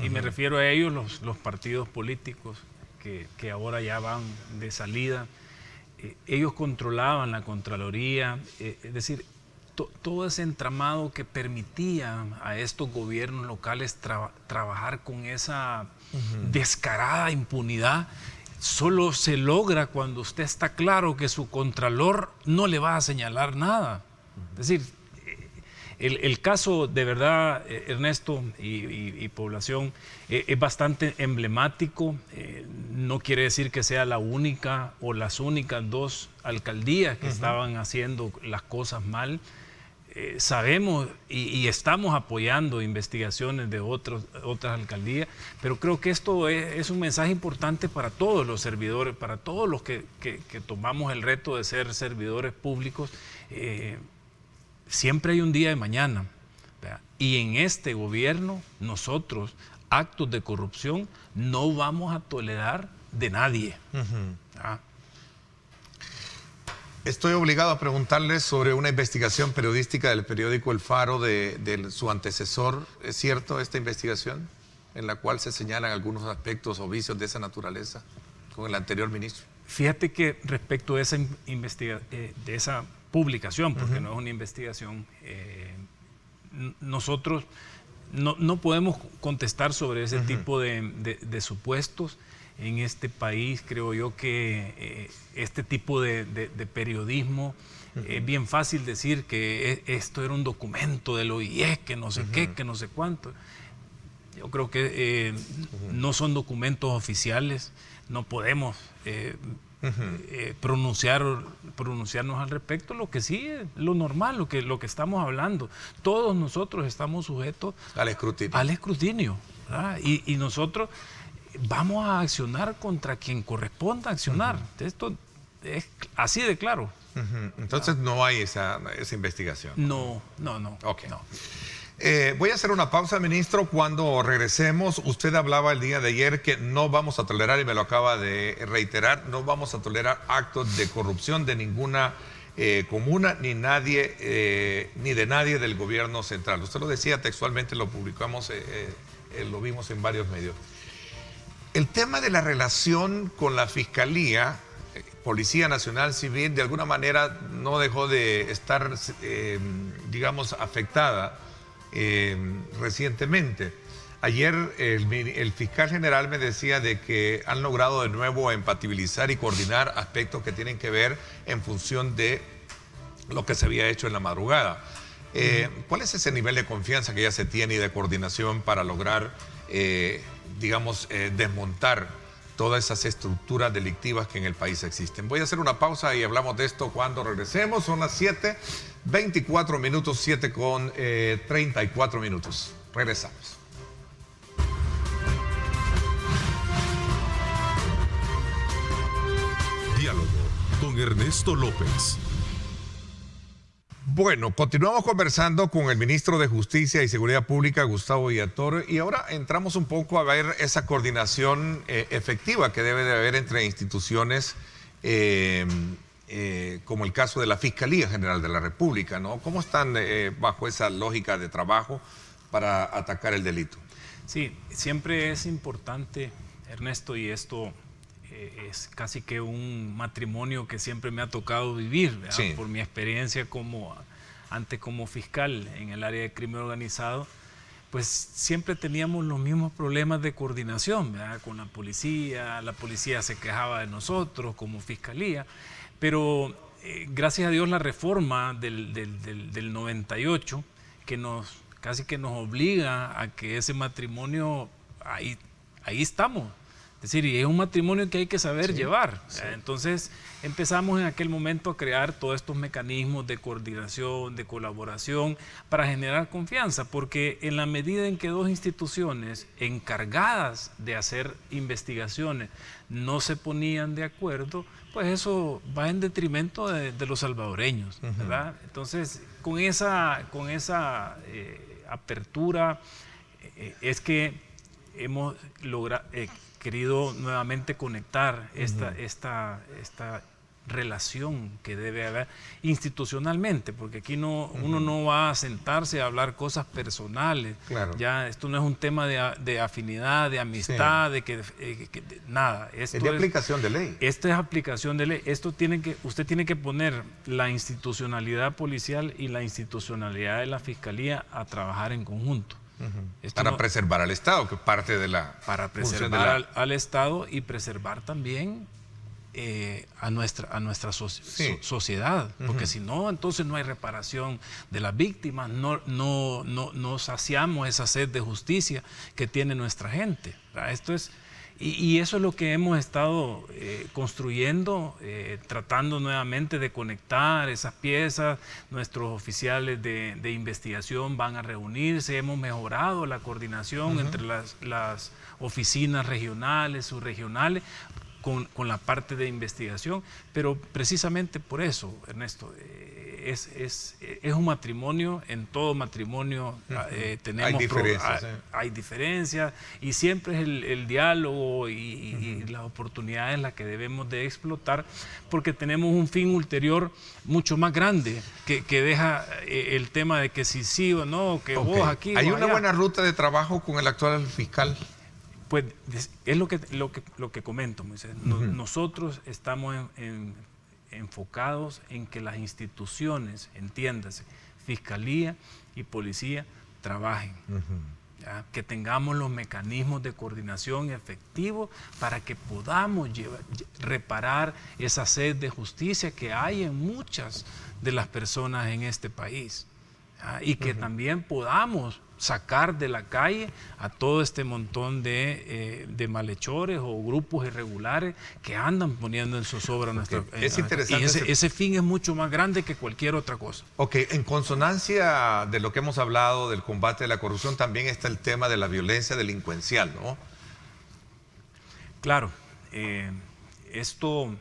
y me refiero a ellos, los partidos políticos que ahora ya van de salida. Ellos controlaban la Contraloría, es decir, todo ese entramado que permitía a estos gobiernos locales trabajar con esa descarada impunidad, solo se logra cuando usted está claro que su contralor no le va a señalar nada. Es decir, el caso de verdad, Ernesto y población, es bastante emblemático. No quiere decir que sea la única o las únicas dos alcaldías que estaban haciendo las cosas mal. Sabemos y estamos apoyando investigaciones de otras alcaldías, pero creo que esto es un mensaje importante para todos los servidores, para todos los que tomamos el reto de ser servidores públicos. Siempre hay un día de mañana, ¿verdad? Y en este gobierno nosotros actos de corrupción no vamos a tolerar de nadie. Estoy obligado a preguntarles sobre una investigación periodística del periódico El Faro de su antecesor. ¿Es cierto esta investigación en la cual se señalan algunos aspectos o vicios de esa naturaleza con el anterior ministro? Fíjate que respecto a esa de esa publicación, porque no es una investigación, nosotros no podemos contestar sobre ese tipo de supuestos. En este país creo yo que este tipo de periodismo, es bien fácil decir que esto era un documento del OIE, que no sé qué, que no sé cuánto. Yo creo que no son documentos oficiales, no podemos pronunciarnos al respecto. Lo que sí es lo normal, lo que estamos hablando. Todos nosotros estamos sujetos al escrutinio. ¿verdad? Y nosotros vamos a accionar contra quien corresponda accionar. Esto es así de claro. Entonces no hay esa investigación. No. Okay. No. Voy a hacer una pausa, ministro. Cuando regresemos, usted hablaba el día de ayer que no vamos a tolerar, y me lo acaba de reiterar, no vamos a tolerar actos de corrupción de ninguna comuna ni de nadie del gobierno central. Usted lo decía textualmente, lo publicamos, lo vimos en varios medios. El tema de la relación con la Fiscalía, Policía Nacional Civil, de alguna manera no dejó de estar, digamos, afectada recientemente. Ayer el fiscal general me decía de que han logrado de nuevo empatibilizar y coordinar aspectos que tienen que ver en función de lo que se había hecho en la madrugada. ¿Cuál es ese nivel de confianza que ya se tiene y de coordinación para lograr, digamos, desmontar todas esas estructuras delictivas que en el país existen? Voy a hacer una pausa y hablamos de esto cuando regresemos. Son las 7:24 minutos, 7:34 minutos. Regresamos. Diálogo con Ernesto López. Bueno, continuamos conversando con el ministro de Justicia y Seguridad Pública, Gustavo Villator, y ahora entramos un poco a ver esa coordinación efectiva que debe de haber entre instituciones, como el caso de la Fiscalía General de la República, ¿no? ¿Cómo están bajo esa lógica de trabajo para atacar el delito? Sí, siempre es importante, Ernesto, y esto es casi que un matrimonio que siempre me ha tocado vivir, ¿verdad? Sí. Por mi experiencia como fiscal en el área de crimen organizado, pues siempre teníamos los mismos problemas de coordinación, ¿verdad? Con la policía se quejaba de nosotros como fiscalía, pero gracias a Dios la reforma del 98, que casi que nos obliga a que ese matrimonio, ahí estamos. Es decir, y es un matrimonio que hay que saber llevar. Sí. Entonces empezamos en aquel momento a crear todos estos mecanismos de coordinación, de colaboración, para generar confianza, porque en la medida en que dos instituciones encargadas de hacer investigaciones no se ponían de acuerdo, pues eso va en detrimento de los salvadoreños, ¿verdad? Entonces, con esa apertura es que hemos querido nuevamente conectar esta relación que debe haber institucionalmente, porque aquí uno no va a sentarse a hablar cosas personales. Claro. Ya esto no es un tema de afinidad, de amistad, sí, nada. Esto es de aplicación de ley. Esto es aplicación de ley. Usted tiene que poner la institucionalidad policial y la institucionalidad de la Fiscalía a trabajar en conjunto. Para preservar al Estado, que parte de la... Para preservar al Estado y preservar también a nuestra sociedad, porque si no, entonces no hay reparación de las víctimas, no saciamos esa sed de justicia que tiene nuestra gente. Esto es... Y eso es lo que hemos estado construyendo, tratando nuevamente de conectar esas piezas. Nuestros oficiales de investigación van a reunirse, hemos mejorado la coordinación entre las oficinas regionales, subregionales, con la parte de investigación, pero precisamente por eso, Ernesto, es un matrimonio. En todo matrimonio tenemos hay diferencias, y siempre es el diálogo y las oportunidades las que debemos de explotar, porque tenemos un fin ulterior mucho más grande que deja el tema de que si sí o no, que vos aquí. ¿Hay vos una allá. buena ruta de trabajo con el actual fiscal? Pues es lo que comento, Moisés. Nosotros estamos enfocados en que las instituciones, entiéndase, Fiscalía y Policía, trabajen. ¿Ya? Que tengamos los mecanismos de coordinación efectivos para que podamos reparar esa sed de justicia que hay en muchas de las personas en este país. ¿Ya? Y que también podamos sacar de la calle a todo este montón de malhechores o grupos irregulares que andan poniendo en zozobra nuestra... Es interesante. Y ese fin es mucho más grande que cualquier otra cosa. Ok, en consonancia de lo que hemos hablado del combate a la corrupción, también está el tema de la violencia delincuencial, ¿no? Claro. Esto,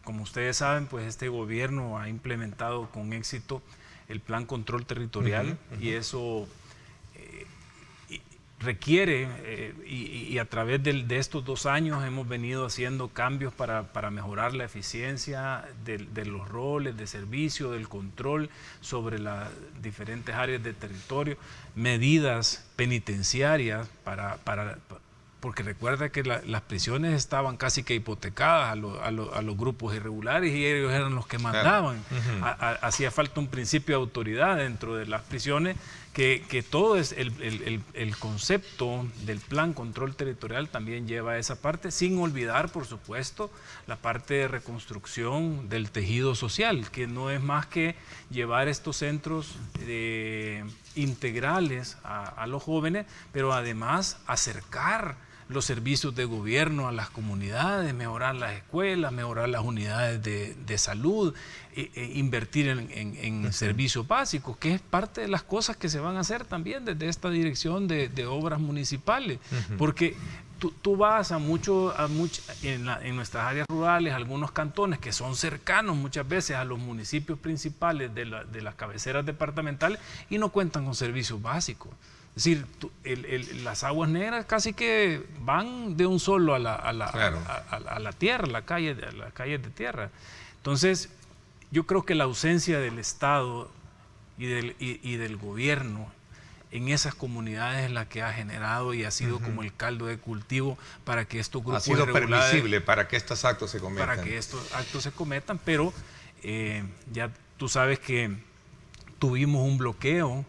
como ustedes saben, pues este gobierno ha implementado con éxito el Plan Control Territorial, y eso... requiere, y a través de estos 2 años hemos venido haciendo cambios para mejorar la eficiencia de los roles de servicio, del control sobre las diferentes áreas de territorio, medidas penitenciarias porque recuerda que las prisiones estaban casi que hipotecadas a los grupos irregulares y ellos eran los que mandaban. Hacía falta un principio de autoridad dentro de las prisiones, que todo es el concepto del plan control territorial también lleva esa parte, sin olvidar, por supuesto, la parte de reconstrucción del tejido social, que no es más que llevar estos centros integrales a los jóvenes, pero además acercar los servicios de gobierno a las comunidades, mejorar las escuelas, mejorar las unidades de salud, invertir en servicios básicos, que es parte de las cosas que se van a hacer también desde esta dirección de obras municipales, porque tú vas en nuestras áreas rurales, algunos cantones que son cercanos muchas veces a los municipios principales de las cabeceras departamentales y no cuentan con servicios básicos. Es decir, las aguas negras casi que van de un solo a la tierra, a las calles de tierra. Entonces, yo creo que la ausencia del Estado y del gobierno en esas comunidades es la que ha generado y ha sido como el caldo de cultivo para que estos grupos ha sido permisible para que estos actos se cometan. Para que estos actos se cometan, pero ya tú sabes que tuvimos un bloqueo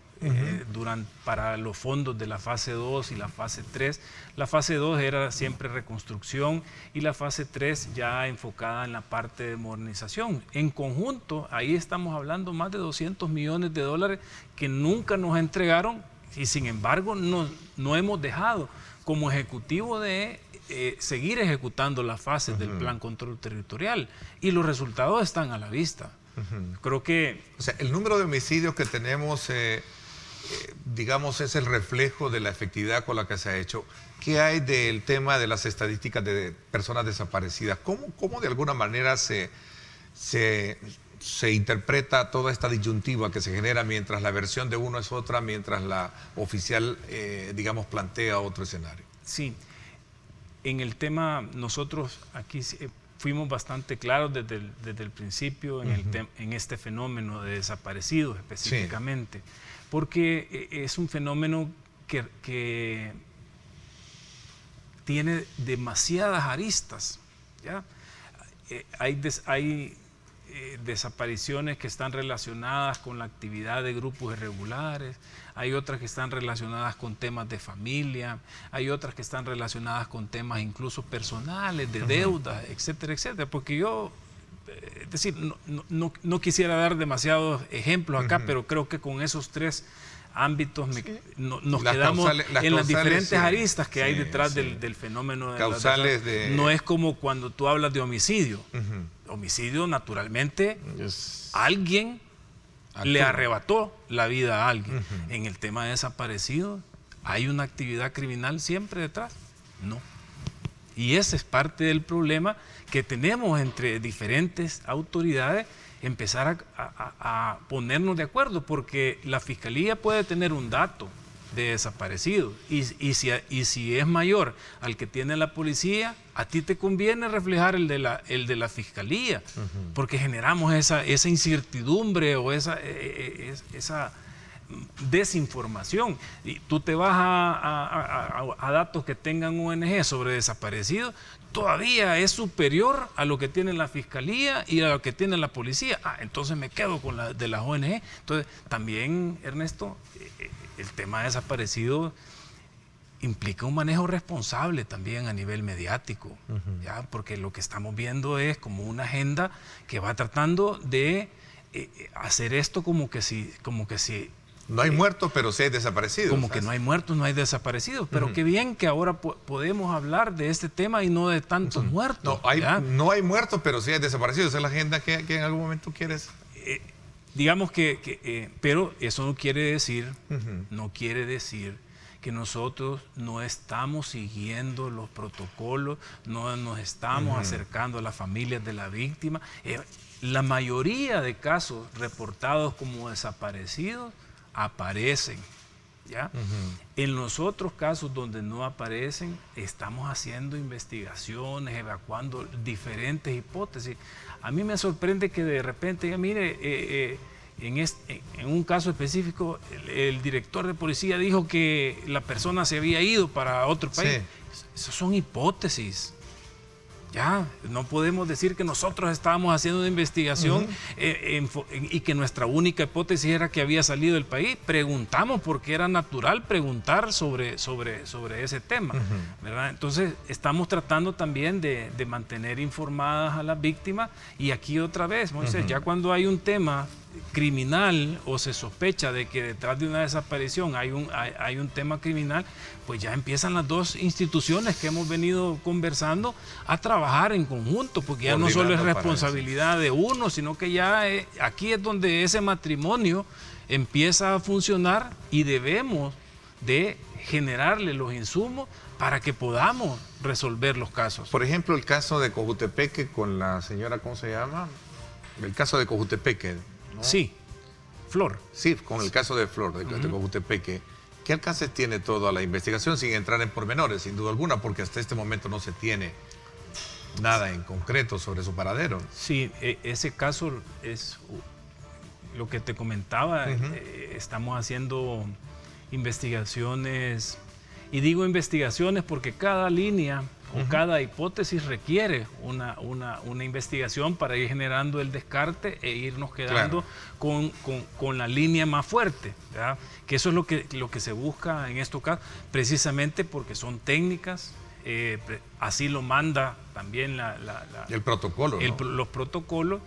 para los fondos de la fase 2 y la fase 3. La fase 2 era siempre reconstrucción y la fase 3 ya enfocada en la parte de modernización. En conjunto, ahí estamos hablando más de $200 millones que nunca nos entregaron y sin embargo no hemos dejado como ejecutivo de seguir ejecutando las fases del plan control territorial y los resultados están a la vista. Creo que... O sea, el número de homicidios que tenemos... digamos, es el reflejo de la efectividad con la que se ha hecho. ¿Qué hay del tema de las estadísticas de personas desaparecidas? ¿Cómo de alguna manera se interpreta toda esta disyuntiva que se genera mientras la versión de uno es otra, mientras la oficial, digamos, plantea otro escenario? Sí, en el tema nosotros aquí fuimos bastante claros desde el principio en este fenómeno de desaparecidos específicamente. Sí. Porque es un fenómeno que tiene demasiadas aristas, ¿ya? Hay desapariciones que están relacionadas con la actividad de grupos irregulares, hay otras que están relacionadas con temas de familia, hay otras que están relacionadas con temas incluso personales, de deudas, etcétera, etcétera. Porque yo... Es decir, no quisiera dar demasiados ejemplos acá, pero creo que con esos 3 ámbitos nos quedamos en las diferentes aristas que hay detrás del fenómeno. No es como cuando tú hablas de homicidio. Homicidio, naturalmente, alguien le arrebató la vida a alguien. En el tema de desaparecidos, ¿hay una actividad criminal siempre detrás? No. Y ese es parte del problema que tenemos entre diferentes autoridades, empezar a ponernos de acuerdo, porque la Fiscalía puede tener un dato de desaparecidos y si es mayor al que tiene la policía, a ti te conviene reflejar el de la Fiscalía, porque generamos esa incertidumbre o esa desinformación. Y tú te vas a datos que tengan ONG sobre desaparecidos, todavía es superior a lo que tiene la Fiscalía y a lo que tiene la policía. Entonces me quedo con la de las ONG. Entonces también, Ernesto, el tema de desaparecidos implica un manejo responsable también a nivel mediático, ¿ya? Porque lo que estamos viendo es como una agenda que va tratando de hacer esto como que si no hay muertos, pero sí hay desaparecidos. Como que no hay muertos, no hay desaparecidos. Pero qué bien que ahora podemos hablar de este tema y no de tantos muertos. No hay muertos, pero sí hay desaparecidos. Esa es la agenda que en algún momento quieres. Digamos pero eso no quiere decir que nosotros no estamos siguiendo los protocolos, no nos estamos acercando a las familias de la víctima. La mayoría de casos reportados como desaparecidos aparecen, ¿ya? En los otros casos donde no aparecen, estamos haciendo investigaciones, evacuando diferentes hipótesis. A mí me sorprende que de repente, ya mire, en un caso específico, el director de policía dijo que la persona se había ido para otro país. Sí. Esas son hipótesis. Ya, no podemos decir que nosotros estábamos haciendo una investigación y que nuestra única hipótesis era que había salido del país. Preguntamos porque era natural preguntar sobre ese tema, ¿verdad? Entonces, estamos tratando también de mantener informadas a las víctimas. Y aquí otra vez, Moisés, ya cuando hay un tema criminal o se sospecha de que detrás de una desaparición hay un tema criminal, pues ya empiezan las dos instituciones que hemos venido conversando a trabajar en conjunto, porque ya no solo es responsabilidad de uno, sino que ya aquí es donde ese matrimonio empieza a funcionar y debemos de generarle los insumos para que podamos resolver los casos. Por ejemplo, el caso de Cojutepeque con la señora, ¿cómo se llama? El caso de Cojutepeque, ¿no? Sí, Flor. Sí, con el caso de Flor, de Cojutepeque. ¿Qué alcances tiene toda la investigación sin entrar en pormenores, sin duda alguna, porque hasta este momento no se tiene nada en concreto sobre su paradero? Sí, ese caso es lo que te comentaba. Estamos haciendo investigaciones, y digo investigaciones porque cada línea o cada hipótesis requiere una investigación para ir generando el descarte e irnos quedando con la línea más fuerte, ¿verdad? Que eso es lo que se busca en estos casos, precisamente porque son técnicas, así lo manda también el protocolo, ¿no? Los protocolos,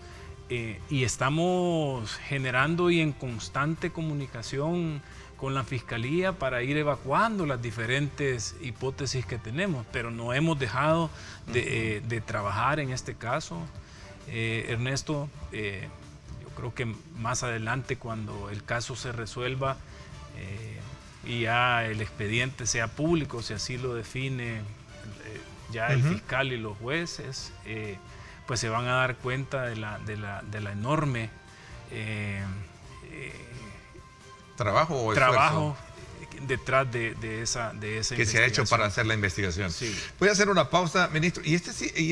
y estamos generando y en constante comunicación con la Fiscalía para ir evacuando las diferentes hipótesis que tenemos, pero no hemos dejado de trabajar en este caso. Ernesto, yo creo que más adelante, cuando el caso se resuelva y ya el expediente sea público, si así lo define ya el fiscal y los jueces, pues se van a dar cuenta de la enorme trabajo detrás de esa que se ha hecho para hacer la investigación. Sí. Voy a hacer una pausa, ministro. ¿Y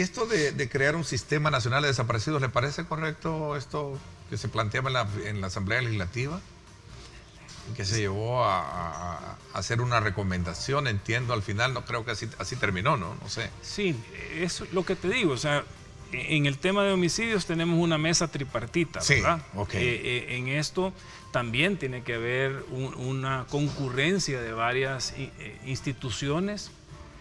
esto de crear un sistema nacional de desaparecidos, le parece correcto esto que se planteaba en la Asamblea Legislativa? Que se llevó a hacer una recomendación, entiendo, al final, no creo que así terminó, ¿no? No sé. Sí, es lo que te digo, o sea, en el tema de homicidios tenemos una mesa tripartita, ¿verdad? Sí, okay. En esto también tiene que haber una concurrencia de varias instituciones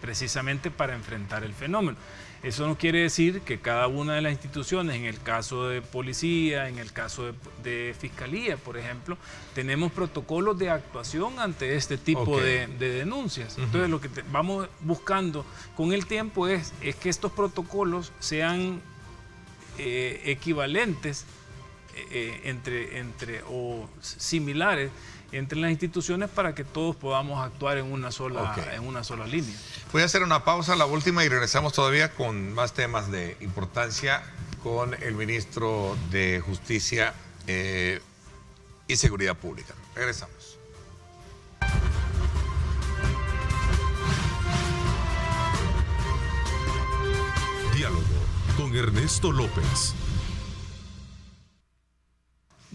precisamente para enfrentar el fenómeno. Eso no quiere decir que cada una de las instituciones, en el caso de policía, en el caso de fiscalía, por ejemplo, tenemos protocolos de actuación ante este tipo de denuncias. Entonces, lo que vamos buscando con el tiempo es que estos protocolos sean equivalentes o similares entre las instituciones para que todos podamos actuar en una sola línea. Voy a hacer una pausa, la última, y regresamos todavía con más temas de importancia con el ministro de Justicia y Seguridad Pública. Regresamos. Diálogo con Ernesto López.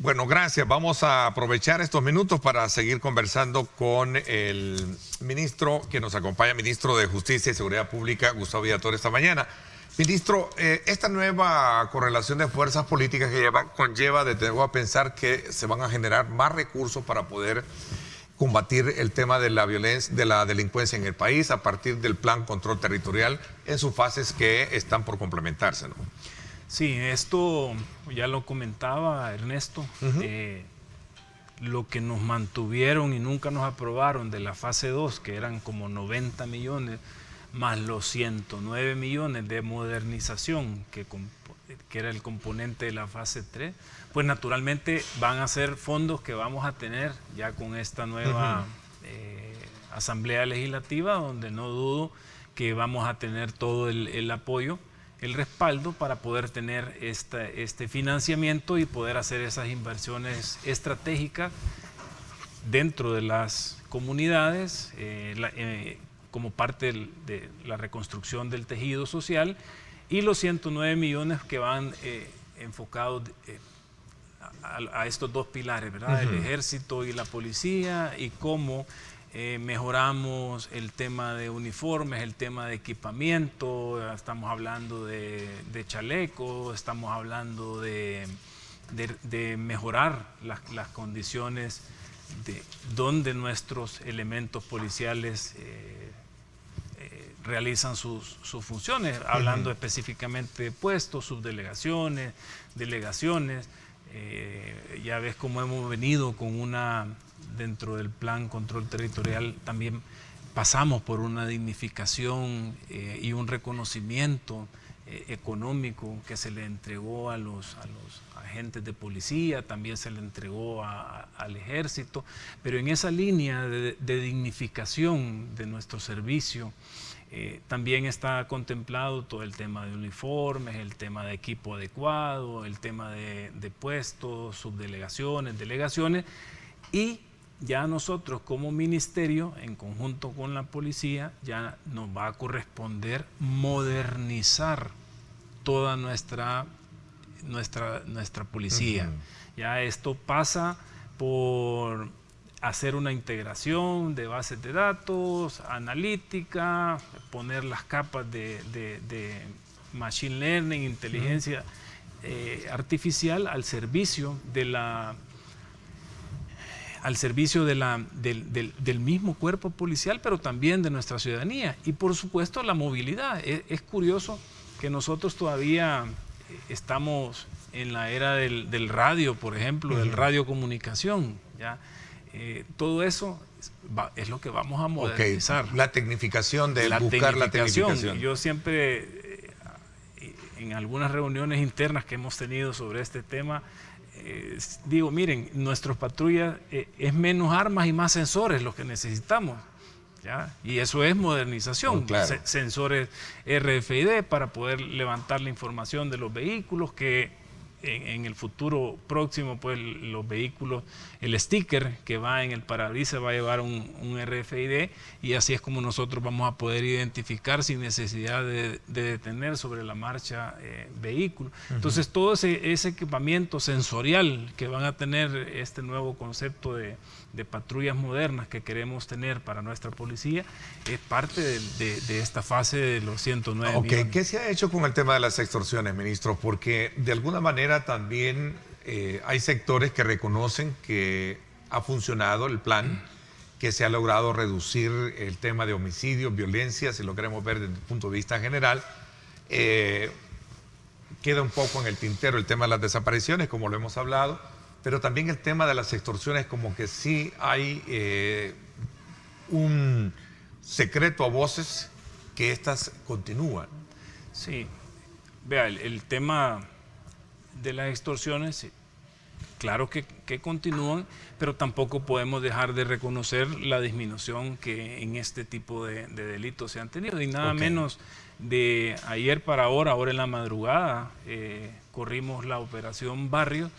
Bueno, gracias. Vamos a aprovechar estos minutos para seguir conversando con el ministro que nos acompaña, ministro de Justicia y Seguridad Pública, Gustavo Villator, esta mañana. Ministro, esta nueva correlación de fuerzas políticas que conlleva, tengo a pensar que se van a generar más recursos para poder combatir el tema de la violencia, de la delincuencia en el país a partir del Plan Control Territorial en sus fases que están por complementarse, ¿no? Sí, esto ya lo comentaba Ernesto, lo que nos mantuvieron y nunca nos aprobaron de la fase 2, que eran como 90 millones, más los 109 millones de modernización, que era el componente de la fase 3, pues naturalmente van a ser fondos que vamos a tener ya con esta nueva Asamblea Legislativa, donde no dudo que vamos a tener todo el apoyo, el respaldo para poder tener este financiamiento y poder hacer esas inversiones estratégicas dentro de las comunidades como parte de la reconstrucción del tejido social, y los 109 millones que van enfocados a estos dos pilares, ¿verdad? El ejército y la policía, y cómo mejoramos el tema de uniformes, el tema de equipamiento. Estamos hablando de chalecos, estamos hablando de mejorar las condiciones donde nuestros elementos policiales realizan sus funciones, hablando específicamente de puestos, subdelegaciones, delegaciones. Ya ves cómo hemos venido con dentro del plan control territorial, también pasamos por una dignificación y un reconocimiento económico que se le entregó a los agentes de policía, también se le entregó al ejército, pero en esa línea de dignificación de nuestro servicio también está contemplado todo el tema de uniformes, el tema de equipo adecuado, el tema de puestos, subdelegaciones, delegaciones, y ya nosotros como ministerio, en conjunto con la policía, ya nos va a corresponder modernizar toda nuestra policía. Ya esto pasa por hacer una integración de bases de datos, analítica, poner las capas de machine learning, inteligencia artificial al servicio del mismo cuerpo policial, pero también de nuestra ciudadanía. Y por supuesto la movilidad. Es curioso que nosotros todavía estamos en la era del radio, por ejemplo, del radiocomunicación, ¿ya? Todo eso es lo que vamos a modernizar. La tecnificación de buscar la tecnificación. Yo siempre, en algunas reuniones internas que hemos tenido sobre este tema, digo, miren, nuestras patrullas es menos armas y más sensores los que necesitamos, ¿ya? Y eso es modernización. Claro. Sensores RFID para poder levantar la información de los vehículos, que en el futuro próximo, pues los vehículos, el sticker que va en el parabrisas va a llevar un RFID, y así es como nosotros vamos a poder identificar sin necesidad de detener sobre la marcha vehículos. Entonces todo ese equipamiento sensorial que van a tener este nuevo concepto de patrullas modernas que queremos tener para nuestra policía es parte de esta fase de los 109 millones. ¿Qué se ha hecho con el tema de las extorsiones, ministro? Porque de alguna manera también hay sectores que reconocen que ha funcionado el plan, que se ha logrado reducir el tema de homicidios, violencia, si lo queremos ver desde el punto de vista general. Queda un poco en el tintero el tema de las desapariciones, como lo hemos hablado, pero también el tema de las extorsiones, como que sí hay un secreto a voces que estas continúan. Sí, vea, el tema de las extorsiones, claro que continúan, pero tampoco podemos dejar de reconocer la disminución que en este tipo de delitos se han tenido, y nada menos de ayer para ahora en la madrugada, corrimos la operación Barrio,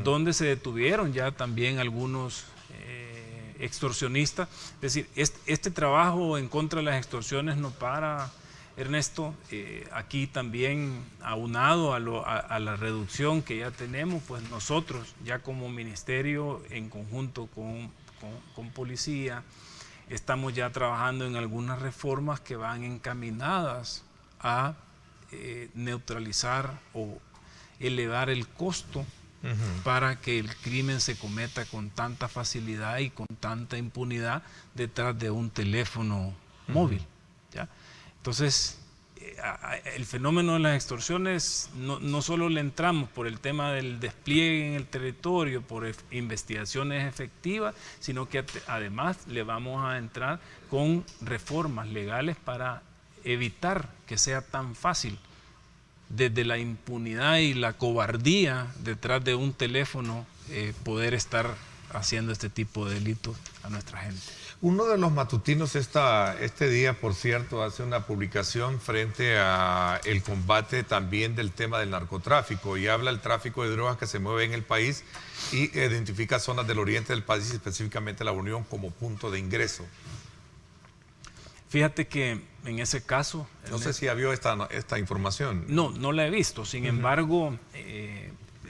donde se detuvieron ya también algunos extorsionistas. Es decir, este trabajo en contra de las extorsiones no para, Ernesto. Aquí también, aunado a la reducción que ya tenemos, pues nosotros ya como ministerio, en conjunto con policía, estamos ya trabajando en algunas reformas que van encaminadas a neutralizar o elevar el costo para que el crimen se cometa con tanta facilidad y con tanta impunidad detrás de un teléfono móvil, ¿ya? Entonces, el fenómeno de las extorsiones no solo le entramos por el tema del despliegue en el territorio, por investigaciones efectivas, sino que además le vamos a entrar con reformas legales para evitar que sea tan fácil, desde la impunidad y la cobardía detrás de un teléfono, poder estar haciendo este tipo de delitos a nuestra gente. Uno de los matutinos este día, por cierto, hace una publicación frente a el combate también del tema del narcotráfico y habla del tráfico de drogas que se mueve en el país y identifica zonas del oriente del país, específicamente la Unión, como punto de ingreso. Fíjate que en ese caso... No sé si vio esta información. No la he visto. Sin embargo,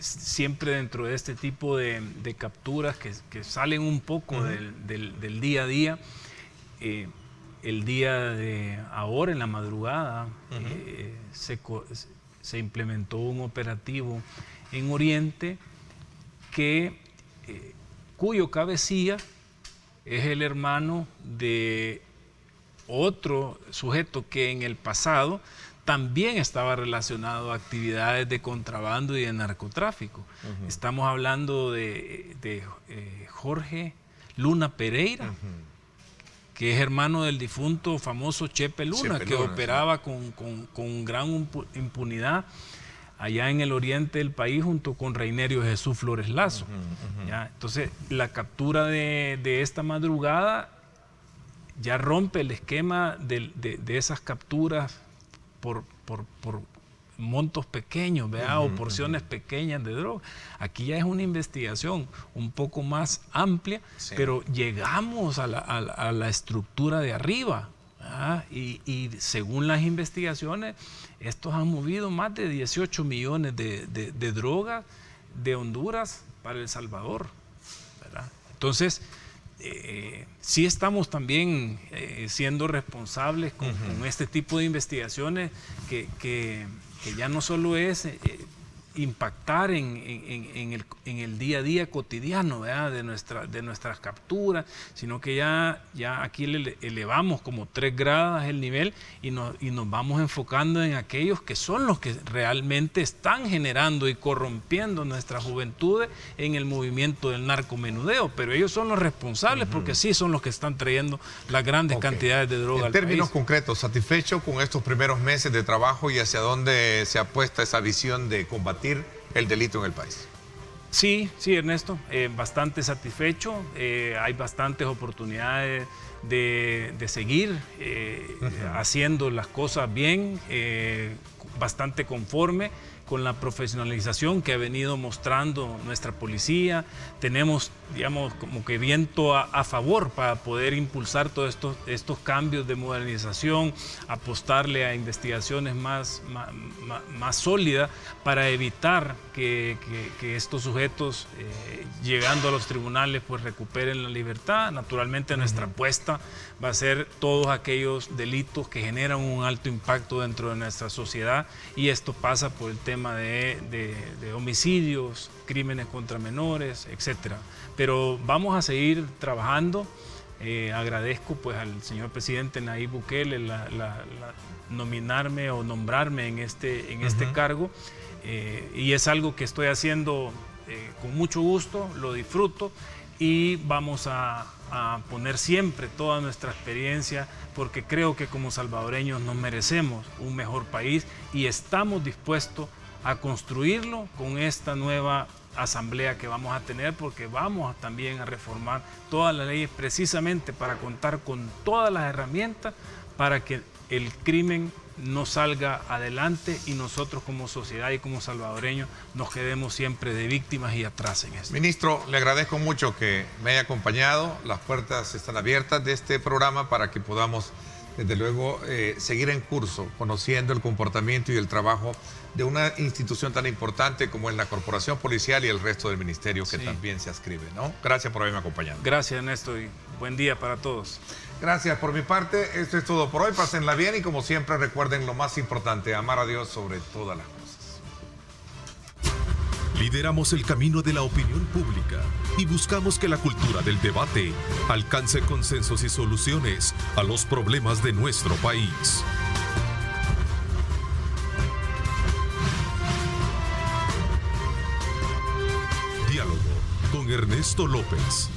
siempre dentro de este tipo de capturas que salen un poco del día a día, el día de ahora, en la madrugada, se implementó un operativo en Oriente cuyo cabecilla es el hermano de otro sujeto que en el pasado también estaba relacionado a actividades de contrabando y de narcotráfico. Estamos hablando de Jorge Luna Pereira, que es hermano del difunto famoso Chepe Luna, que operaba con gran impunidad allá en el oriente del país junto con Reinerio Jesús Flores Lazo. ¿Ya? Entonces, la captura de esta madrugada ya rompe el esquema de esas capturas por montos pequeños, ¿verdad? O porciones pequeñas de droga. Aquí ya es una investigación un poco más amplia, pero llegamos a la estructura de arriba, ¿verdad? Y según las investigaciones, estos han movido más de 18 millones de drogas de Honduras para El Salvador, ¿verdad? Entonces, sí estamos también siendo responsables con este tipo de investigaciones que ya no solo es impactar en el día a día cotidiano, ¿verdad? de nuestras capturas, sino que ya aquí le elevamos como 3 grados el nivel y nos vamos enfocando en aquellos que son los que realmente están generando y corrompiendo nuestras juventudes en el movimiento del narcomenudeo, pero ellos son los responsables porque sí son los que están trayendo las grandes cantidades de droga al país. En términos concretos, ¿satisfecho con estos primeros meses de trabajo y hacia dónde se apuesta esa visión de combatir el delito en el país? Sí, Ernesto, bastante satisfecho. Hay bastantes oportunidades de seguir haciendo las cosas bien, bastante conforme con la profesionalización que ha venido mostrando nuestra policía. Tenemos, digamos, como que viento a favor para poder impulsar todos estos cambios de modernización, apostarle a investigaciones más sólidas para evitar que estos sujetos, llegando a los tribunales, pues recuperen la libertad. Naturalmente, nuestra apuesta va a ser todos aquellos delitos que generan un alto impacto dentro de nuestra sociedad, y esto pasa por el tema de homicidios, crímenes contra menores, etcétera. Pero vamos a seguir trabajando. Agradezco pues al señor presidente Nayib Bukele nominarme o nombrarme en este cargo, y es algo que estoy haciendo con mucho gusto, lo disfruto, y vamos a poner siempre toda nuestra experiencia, porque creo que como salvadoreños nos merecemos un mejor país y estamos dispuestos a construirlo con esta nueva asamblea que vamos a tener, porque vamos también a reformar todas las leyes precisamente para contar con todas las herramientas para que el crimen no salga adelante y nosotros como sociedad y como salvadoreños nos quedemos siempre de víctimas y atrás en esto. Ministro, le agradezco mucho que me haya acompañado. Las puertas están abiertas de este programa para que podamos, desde luego, seguir en curso, conociendo el comportamiento y el trabajo de una institución tan importante como es la Corporación Policial y el resto del ministerio que también se adscribe, ¿no? Gracias por haberme acompañado. Gracias, Ernesto, y buen día para todos. Gracias por mi parte. Esto es todo por hoy. Pásenla bien y, como siempre, recuerden lo más importante: amar a Dios sobre todas las cosas. Lideramos el camino de la opinión pública y buscamos que la cultura del debate alcance consensos y soluciones a los problemas de nuestro país. Diálogo con Ernesto López.